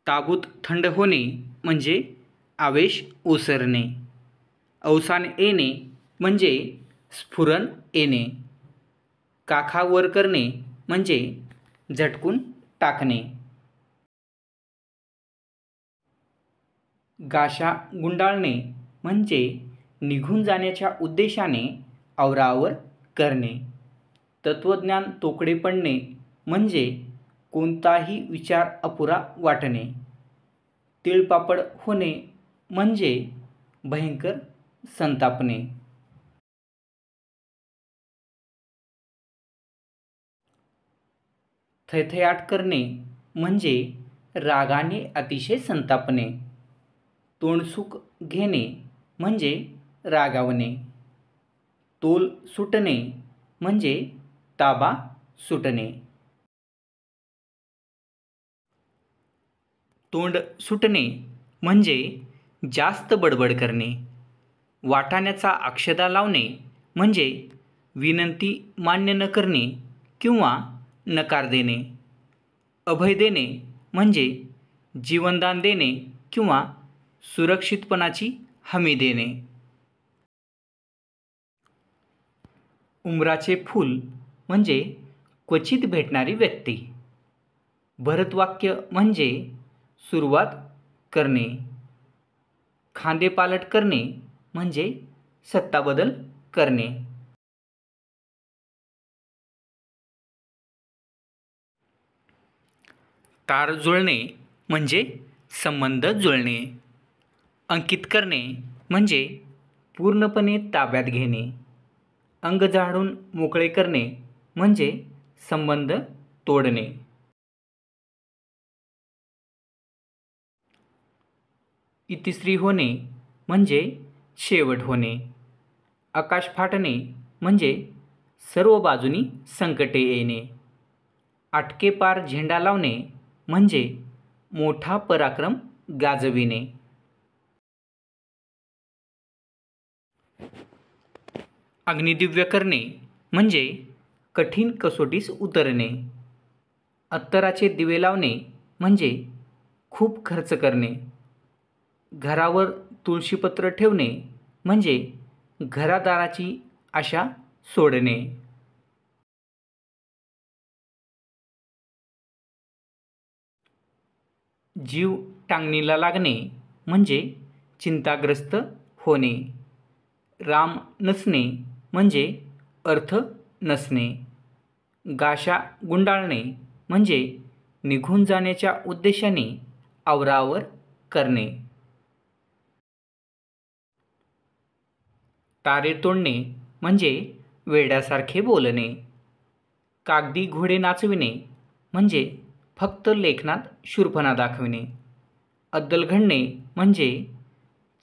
ताबूत थंड होणे म्हणजे आवेश ओसरणे. अवसान येणे म्हणजे स्फुरण येणे. काखा वर करणे म्हणजे झटकून टाकणे. गाशा गुंडाळणे म्हणजे निघून जाण्याच्या उद्देशाने आवराआवर करणे. तत्त्वज्ञान तोकडे पडणे म्हणजे कोणताही विचार अपुरा वाटणे. तिळपापड होणे म्हणजे भयंकर संतापणे. थैथयाट करणे म्हणजे रागाने अतिशय संतापणे. तोंडसुख घेणे म्हणजे रागावणे. तोल सुटणे म्हणजे ताबा सुटणे. तोंड सुटणे म्हणजे जास्त बडबड करणे. वाटाण्याचा अक्षता लावणे म्हणजे विनंती मान्य न करणे किंवा नकार देणे. अभय देणे म्हणजे जीवनदान देणे किंवा सुरक्षितपणाची हमी देणे. उमराचे फूल म्हणजे क्वचित भेटणारी व्यक्ती. भरतवाक्य म्हणजे सुरुवात करणे. खांदेपालट करणे म्हणजे सत्ताबदल करणे. तार जुळणे म्हणजे संबंध जुळणे. अंकित करणे म्हणजे पूर्णपणे ताब्यात घेणे. अंग झाडून मोकळे करणे म्हणजे संबंध तोडणे. इतिश्री होणे म्हणजे शेवट होणे. आकाश फाटणे म्हणजे सर्व बाजूनी संकटे येणे. आटके पार झेंडा लावणे म्हणजे मोठा पराक्रम गाजविणे. अग्निदिव्य करणे म्हणजे कठीण कसोटीस उतरणे. अत्तराचे दिवे लावणे म्हणजे खूप खर्च करणे. घरावर तुळशीपत्र ठेवणे म्हणजे घरादाराची आशा सोडणे. जीव टांगणीला लागणे म्हणजे चिंताग्रस्त होणे. राम नसणे म्हणजे अर्थ नसणे. गाशा गुंडाळणे म्हणजे निघून जाण्याच्या उद्देशाने आवराआवर करणे. तारे तोडणे म्हणजे वेड्यासारखे बोलणे. कागदी घोडे नाचविणे म्हणजे फक्त लेखनात शूरपणा दाखविणे. अद्दल घडणे म्हणजे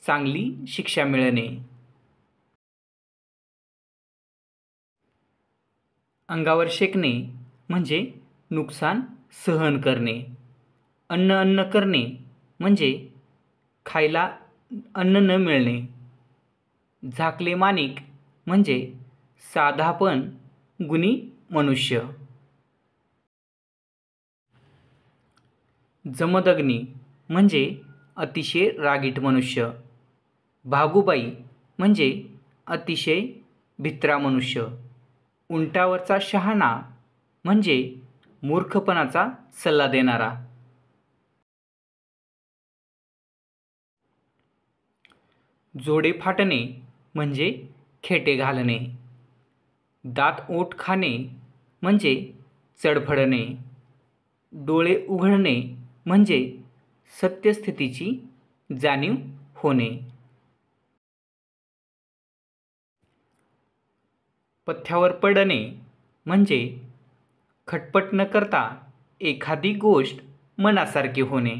चांगली शिक्षा मिळणे. अंगावर शेकणे म्हणजे नुकसान सहन करणे. अन्न अन्न करणे म्हणजे खायला अन्न न मिळणे. झाकले माणिक म्हणजे साधापण गुणी मनुष्य. जमदग्नी म्हणजे अतिशय रागीट मनुष्य. भागूबाई म्हणजे अतिशय भित्रा मनुष्य. उंटावरचा शहाणा म्हणजे मूर्खपणाचा सल्ला देणारा. जोडे फाटणे म्हणजे खेटे घालणे. दात ओठ खाणे म्हणजे चडफडणे. डोळे उघडणे म्हणजे सत्यस्थितीची जाणीव होणे. पथ्यावर पडणे म्हणजे खटपट न करता एखादी गोष्ट मनासारखी होणे.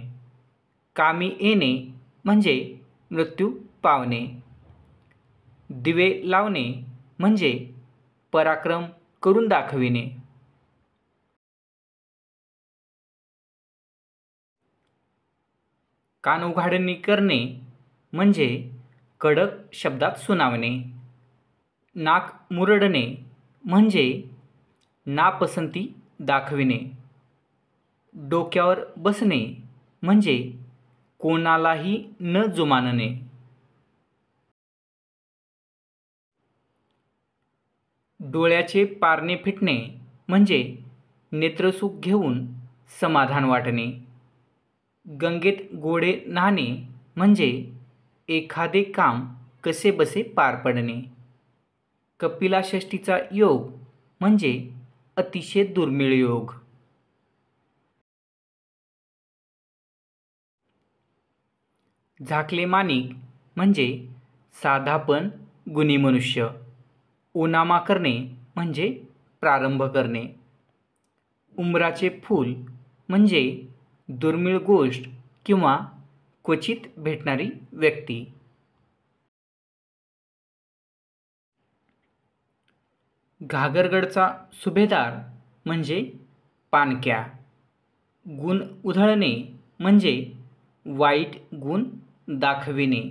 कामी येणे म्हणजे मृत्यू पावणे. दिवे लावणे म्हणजे पराक्रम करून दाखविणे. कान उघाडणी करणे म्हणजे कडक शब्दात सुनावणे. नाक मुरडणे म्हणजे नापसंती दाखविणे. डोक्यावर बसणे म्हणजे कोणालाही न जुमानणे. डोळ्याचे पारणे फिटणे म्हणजे नेत्रसुख घेऊन समाधान वाटणे. गंगेत गोडे न्हाणे म्हणजे एखादे काम कसेबसे पार पडणे. कपिलाषष्ठीचा योग म्हणजे अतिशय दुर्मिळ योग. झाकले माणिक म्हणजे साधापण गुणी मनुष्य. ओनामा करणे म्हणजे प्रारंभ करणे. उंबराचे फूल म्हणजे दुर्मिळ गोष्ट किंवा क्वचित भेटणारी व्यक्ती. घागरगडचा सुभेदार म्हणजे पाणक्या. गुण उधळणे म्हणजे वाईट गुण दाखविणे.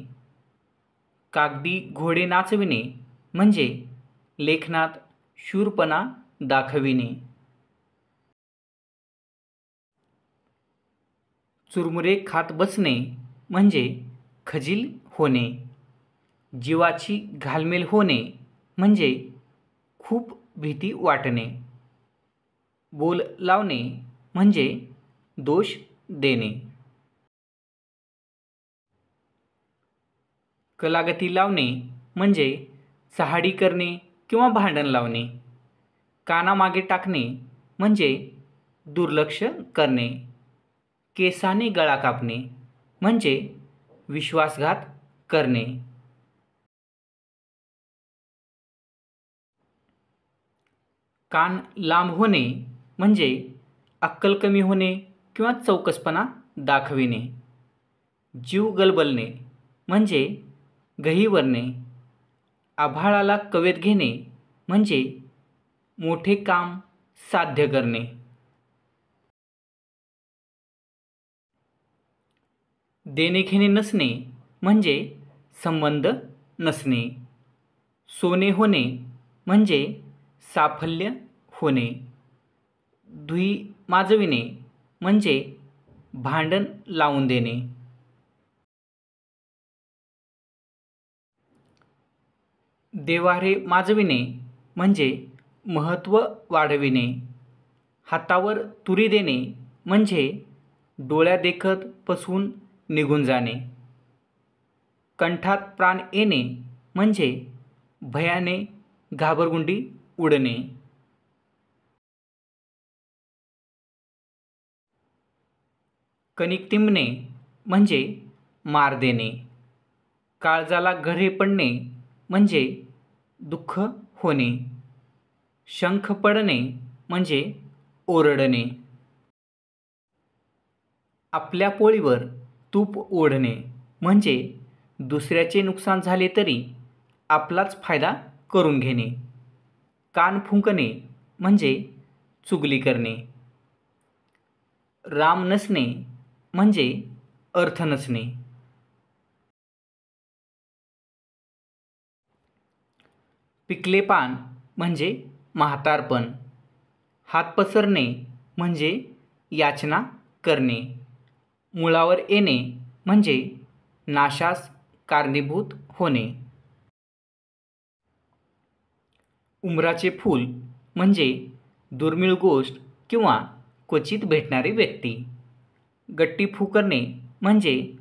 कागदी घोडे नाचविणे म्हणजे लेखनात शूरपणा दाखविणे. चुरमुरे खात बसणे म्हणजे खजील होणे. जीवाची घालमेल होणे म्हणजे खूप भीती वाटणे. बोल लावणे म्हणजे दोष देणे. कलागती लावणे म्हणजे चहाडी करणे किंवा भांडण लावणे. कानामागे टाकणे म्हणजे दुर्लक्ष करणे. केसाने गळा कापणे म्हणजे विश्वासघात करणे. कान लांब होणे म्हणजे अक्कल कमी होणे किंवा चौकसपणा दाखविणे. जीव गलबलणे म्हणजे गहिवरणे. आभाळाला कवेत घेणे म्हणजे मोठे काम साध्य करणे. देणे घेणे नसणे म्हणजे संबंध नसणे. सोने होणे म्हणजे साफल्य होणे. धुई माजविणे म्हणजे भांडण लावून देणे. देवारे माजविणे म्हणजे महत्त्व वाढविणे. हातावर तुरी देणे म्हणजे डोळ्यादेखत फसवून निघून जाणे. कंठात प्राण येणे म्हणजे भयाने घाबरगुंडी उडणे. कणिक तिंबणे म्हणजे मार देणे. काळजाला गढे पडणे म्हणजे दुःख होणे. शंख पडणे म्हणजे ओरडणे. आपल्या पोळीवर तूप ओढणे म्हणजे दुसऱ्याचे नुकसान झाले तरी आपलाच फायदा करून घेणे. कान फुंकणे म्हणजे चुगली करणे. राम नसणे म्हणजे अर्थ नसणे. पिकले पान म्हणजे म्हातारपण. हात पसरणे म्हणजे याचना करणे. मुळावर येणे म्हणजे नाशास कारणीभूत होणे. उंबराचे फूल म्हणजे दुर्मिळ गोष्ट किंवा क्वचित भेटणारी व्यक्ती. गट्टी फुकरणे म्हणजे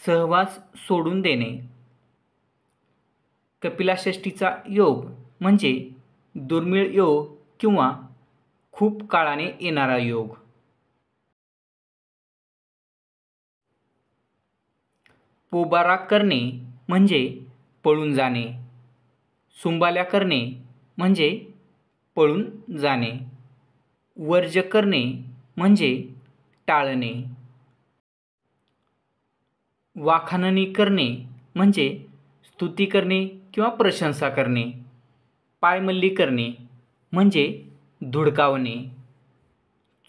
सहवास सोडून देणे. कपिलाषष्ठीचा योग म्हणजे दुर्मिळ योग किंवा खूप काळाने येणारा योग. पोबारा करणे म्हणजे पळून जाणे. सुंबाल्या करणे म्हणजे पळून जाणे. वर्ज करणे म्हणजे टाळणे. वाखाणणी करणे म्हणजे स्तुती करणे किंवा प्रशंसा करणे. पायमल्ली करणे म्हणजे धुडकावणे.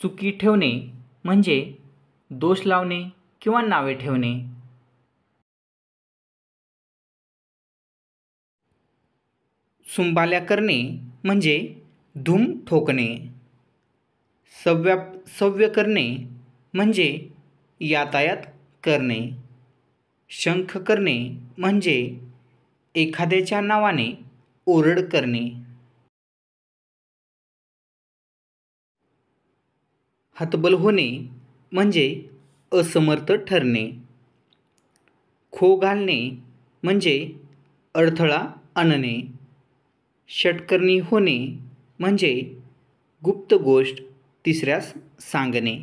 चुकी ठेवणे म्हणजे दोष लावणे किंवा नावे ठेवणे. सुंबाल्या करणे म्हणजे धूम ठोकणे. सव्य करणे म्हणजे यातायात करणे. शंख करणे म्हणजे एखाद्याच्या नावाने ओरड करणे. हतबल होणे म्हणजे असमर्थ ठरणे. खो घालणे म्हणजे अडथळा आणणे. षटकर्णी होणे म्हणजे गुप्त गोष्ट तिसऱ्यास सांगणे.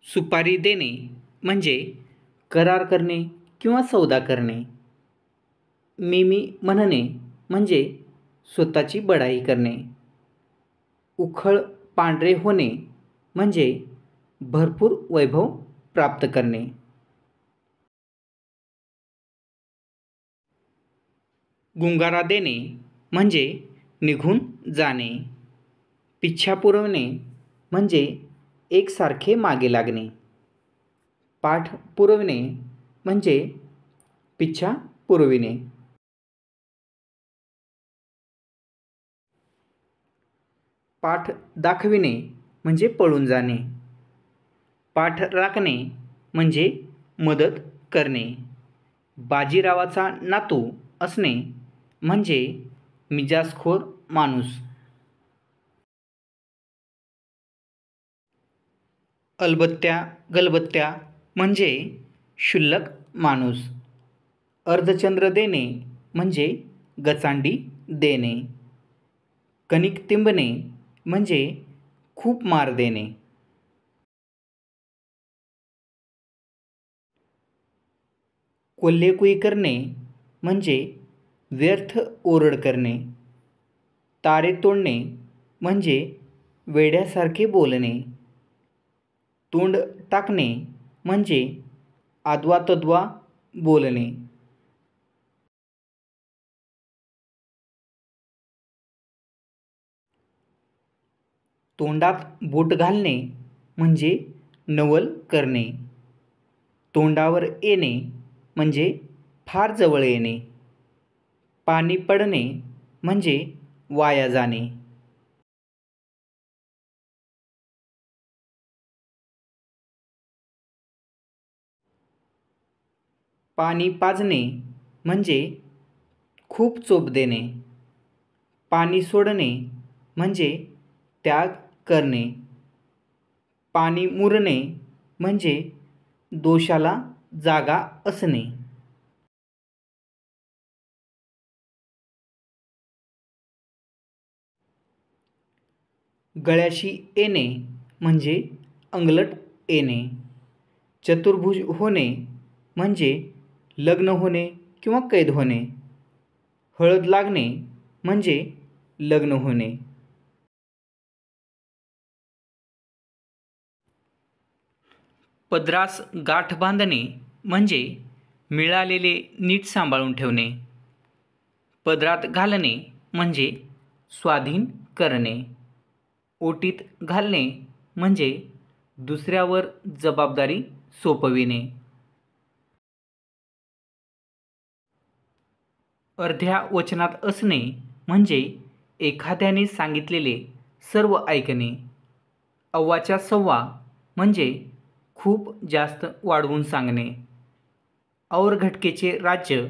सुपारी देणे म्हणजे करार करणे किंवा सौदा करणे. मी म्हणणे म्हणजे स्वतःची बढाई करणे. उखळ पांढरे होणे म्हणजे भरपूर वैभव प्राप्त करणे. गुंगारा देणे म्हणजे निघून जाणे. पिच्छा पुरवणे म्हणजे एकसारखे मागे लागणे. पाठ पुरवणे म्हणजे पिच्छा पुरविणे. पाठ दाखविणे म्हणजे पळून जाणे. पाठ राखणे म्हणजे मदत करणे. बाजीरावाचा नातू असणे म्हणजे मिजाजखोर माणूस. अलबत्त्या गलबत्त्या म्हणजे क्षुल्लक माणूस. अर्धचंद्र देणे म्हणजे गचांडी देणे. कणिक तिंबणे म्हणजे खूप मार देणे. कोल्हेकुई करणे म्हणजे व्यर्थ ओरड करणे. तारे तोडणे म्हणजे वेड्यासारखे बोलणे. तोंड टाकणे म्हणजे आदवातद्वा बोलणे. तोंडात बोट घालणे म्हणजे नवल करणे. तोंडावर येणे म्हणजे फार जवळ येणे. पाणी पडणे म्हणजे वाया जाणे. पाणी पाजणे म्हणजे खूप चोप देणे. पाणी सोडणे म्हणजे त्याग करणे. पाणी मुरणे म्हणजे दोषाला जागा असणे. गळ्याशी येणे म्हणजे अंगलट येणे. चतुर्भुज होणे म्हणजे लग्न होणे किंवा कैद होणे. हळद लागणे म्हणजे लग्न होणे. पदरास गाठ बांधणे म्हणजे मिळालेले नीट सांभाळून ठेवणे. पदरात घालणे म्हणजे स्वाधीन करणे. ओटीत घालणे म्हणजे दुसऱ्यावर जबाबदारी सोपविणे. अर्ध्या वचनात असणे म्हणजे एखाद्याने सांगितलेले सर्व ऐकणे. अव्वाच्या सव्वा म्हणजे खूप जास्त वाढवून सांगणे. और घटकेचे राज्य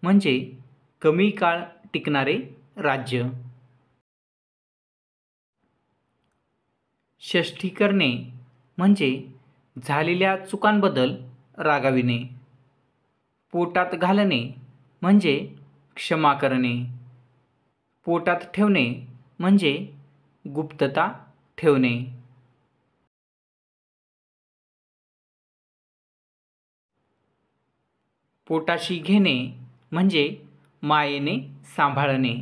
म्हणजे कमी काळ टिकणारे राज्य. षष्ठी करणे म्हणजे झालेल्या चुकांबद्दल रागाविणे. पोटात घालणे म्हणजे क्षमा करणे. पोटात ठेवणे म्हणजे गुप्तता ठेवणे. पोटाशी घेणे म्हणजे मायेने सांभाळणे.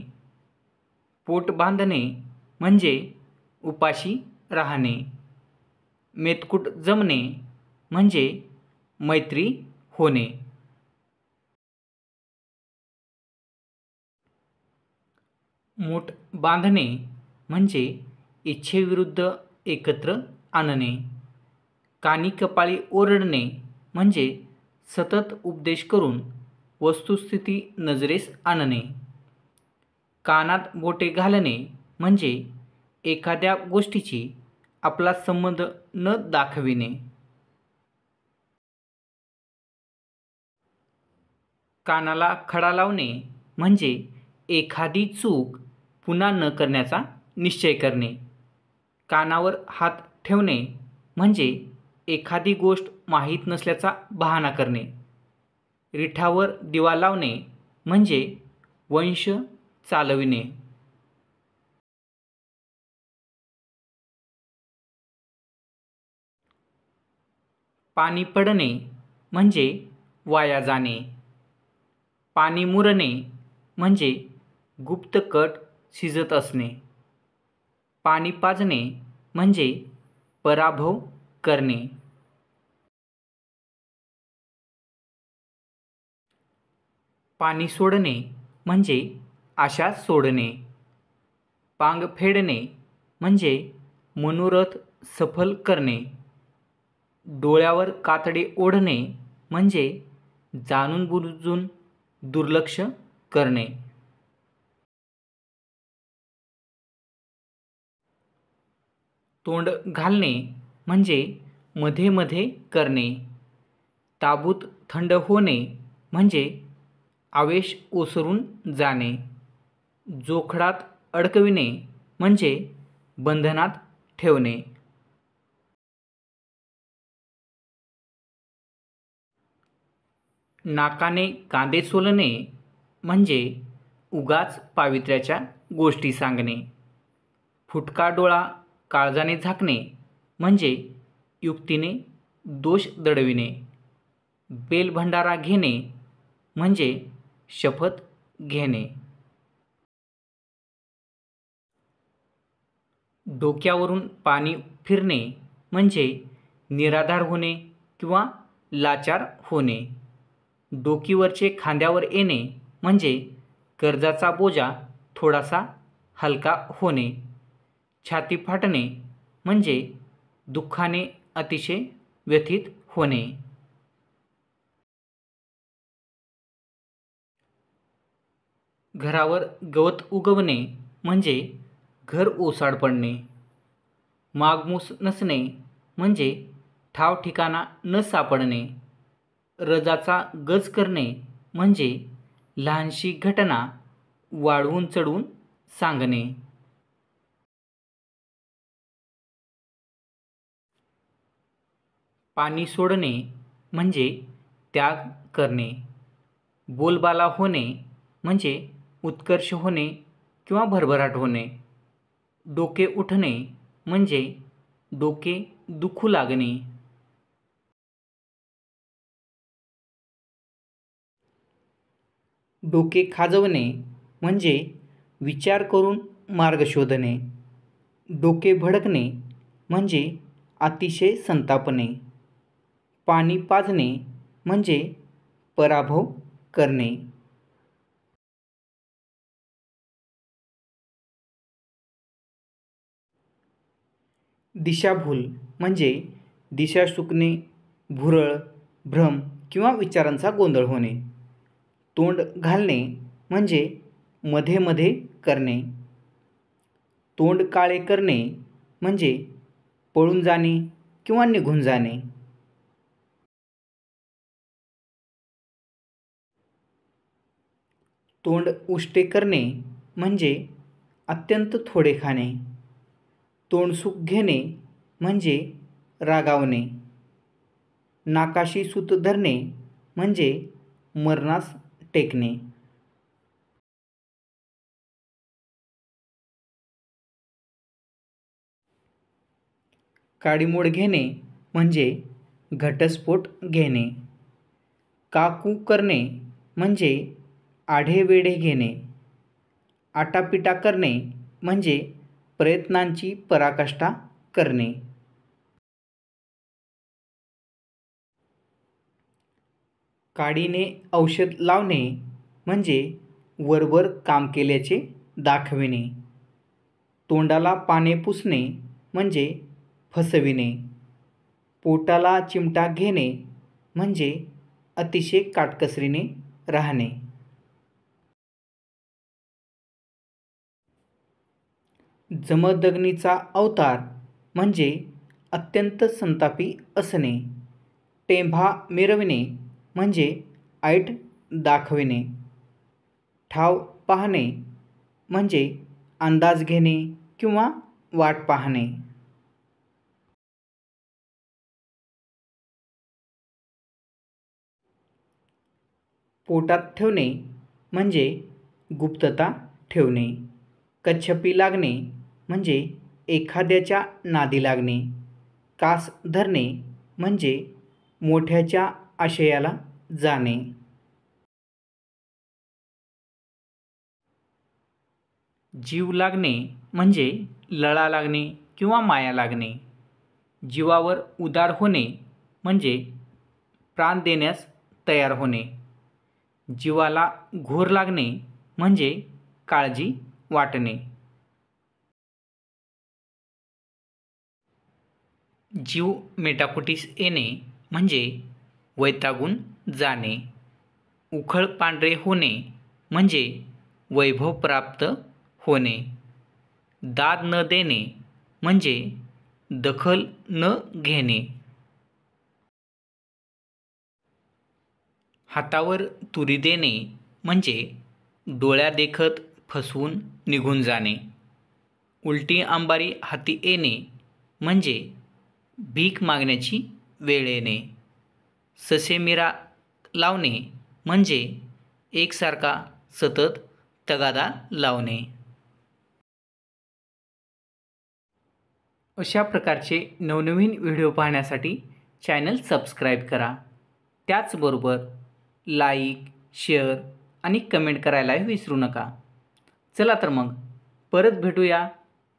पोट बांधणे म्हणजे उपाशी राहणे. मेतकूट जमणे म्हणजे मैत्री होणे. मूठ बांधणे म्हणजे इच्छेविरुद्ध एकत्र आणणे. कानी कपाळी ओरडणे म्हणजे सतत उपदेश करून वस्तुस्थिती नजरेस आणणे. कानात बोटे घालणे म्हणजे एखाद्या गोष्टीची आपला संबंध न दाखविणे. कानाला खडा लावणे म्हणजे एखादी चूक पुन्हा न करण्याचा निश्चय करणे. कानावर हात ठेवणे म्हणजे एखादी गोष्ट माहीत नसल्याचा बहाणा करणे. रिठावर दिवा लावणे म्हणजे वंश चालविणे. पाणी पडणे म्हणजे वाया जाणे. पाणी मुरणे म्हणजे गुप्त कट शिजत असणे. पाणी पाजणे म्हणजे पराभव करणे. पाणी सोडणे म्हणजे आशा सोडणे. पांग फेडणे म्हणजे मनोरथ सफल करणे. डोळ्यावर कातडे ओढणे म्हणजे जाणून बुजून दुर्लक्ष करणे. तोंड घालणे म्हणजे मध्ये मध्ये करणे. ताबूत थंड होणे म्हणजे आवेश ओसरून जाणे. जोखडात अडकविणे म्हणजे बंधनात ठेवणे. नाकाने कांदे सोलणे म्हणजे उगाच पावित्र्याच्या गोष्टी सांगणे. फुटका डोळा काळजाने झाकणे म्हणजे युक्तीने दोष दडविणे. बेलभंडारा घेणे म्हणजे शपथ घेणे. डोक्यावरून पाणी फिरणे म्हणजे निराधार होणे किंवा लाचार होणे. डोकीवरचे खांद्यावर येणे म्हणजे कर्जाचा बोजा थोडासा हलका होणे. छाती फाटणे म्हणजे दुःखाने अतिशय व्यथित होणे. घरावर गवत उगवणे म्हणजे घर ओसाड पडणे. मागमूस नसणे म्हणजे ठाव ठिकाणा न सापडणे. रजाचा गज करणे म्हणजे लहानशी घटना वाढवून चढवून सांगणे. पाणी सोडणे म्हणजे त्याग करणे. बोलबाला होणे म्हणजे उत्कर्ष होणे किंवा भरभराट होणे. डोके उठणे म्हणजे डोके दुखू लागणे. डोके खाजवणे म्हणजे विचार करून मार्ग शोधणे. डोके भडकणे म्हणजे अतिशय संतापणे. पाणी पाजणे म्हणजे पराभव करणे. दिशाभूल म्हणजे दिशा चुकणे, भुरळ, भ्रम किंवा विचारांचा गोंधळ होणे. तोंड घालणे म्हणजे मध्ये मध्ये करणे. तोंड काळे करणे म्हणजे पळून जाणे किंवा निघून जाणे. तोंड उष्टे करणे म्हणजे अत्यंत थोडे खाणे. तोंड सुख घेणे म्हणजे रागावणे. नाकाशी सूत धरणे म्हणजे मरणास टेकणे. काडीमोड घेणे म्हणजे घटस्फोट घेणे. काकू करणे म्हणजे आढेवेढे घेणे. आटापिटा करणे म्हणजे प्रयत्नांची पराकाष्ठा करणे. काडीने औषध लावणे म्हणजे वरवर काम केल्याचे दाखविणे. तोंडाला पाने पुसणे म्हणजे फसविणे. पोटाला चिमटा घेणे म्हणजे अतिशय काटकसरीने राहणे. जमदग्नीचा अवतार म्हणजे अत्यंत संतापी असणे. टेंभा मिरविणे म्हणजे ऐट दाखविणे. ठाव पाहणे म्हणजे अंदाज घेणे किंवा वाट पाहणे. पोटात ठेवणे म्हणजे गुप्तता ठेवणे. कच्छपी लागणे म्हणजे एखाद्याच्या नादी लागणे. कास धरणे म्हणजे मोठ्याच्या आशयाला जाणे. जीव लागणे म्हणजे लळा लागणे किंवा माया लागणे. जीवावर उदार होणे म्हणजे प्राण देण्यास तयार होणे. जीवाला घोर लागणे म्हणजे काळजी वाटणे. जीव मेटाकुटीस येणे म्हणजे वैतागून जाणे. उखळ पांढरे होणे म्हणजे वैभव प्राप्त होणे. दाद न देणे म्हणजे दखल न घेणे. हातावर तुरी देणे म्हणजे डोळ्यादेखत फसवून निघून जाणे. उलटी अंबारी हाती येणे म्हणजे भीक मागण्याची वेळ येणे. ससे मिरा लावणे म्हणजे एकसारखा सतत तगादा लावणे. अशा प्रकारचे नवनवीन व्हिडिओ पाहण्यासाठी चॅनल सबस्क्राईब करा. त्याचबरोबर लाईक, शेअर आणि कमेंट करायलाही विसरू नका. चला तर मग परत भेटूया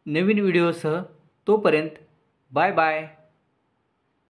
नवीन व्हिडिओसह. तोपर्यंत बाय बाय.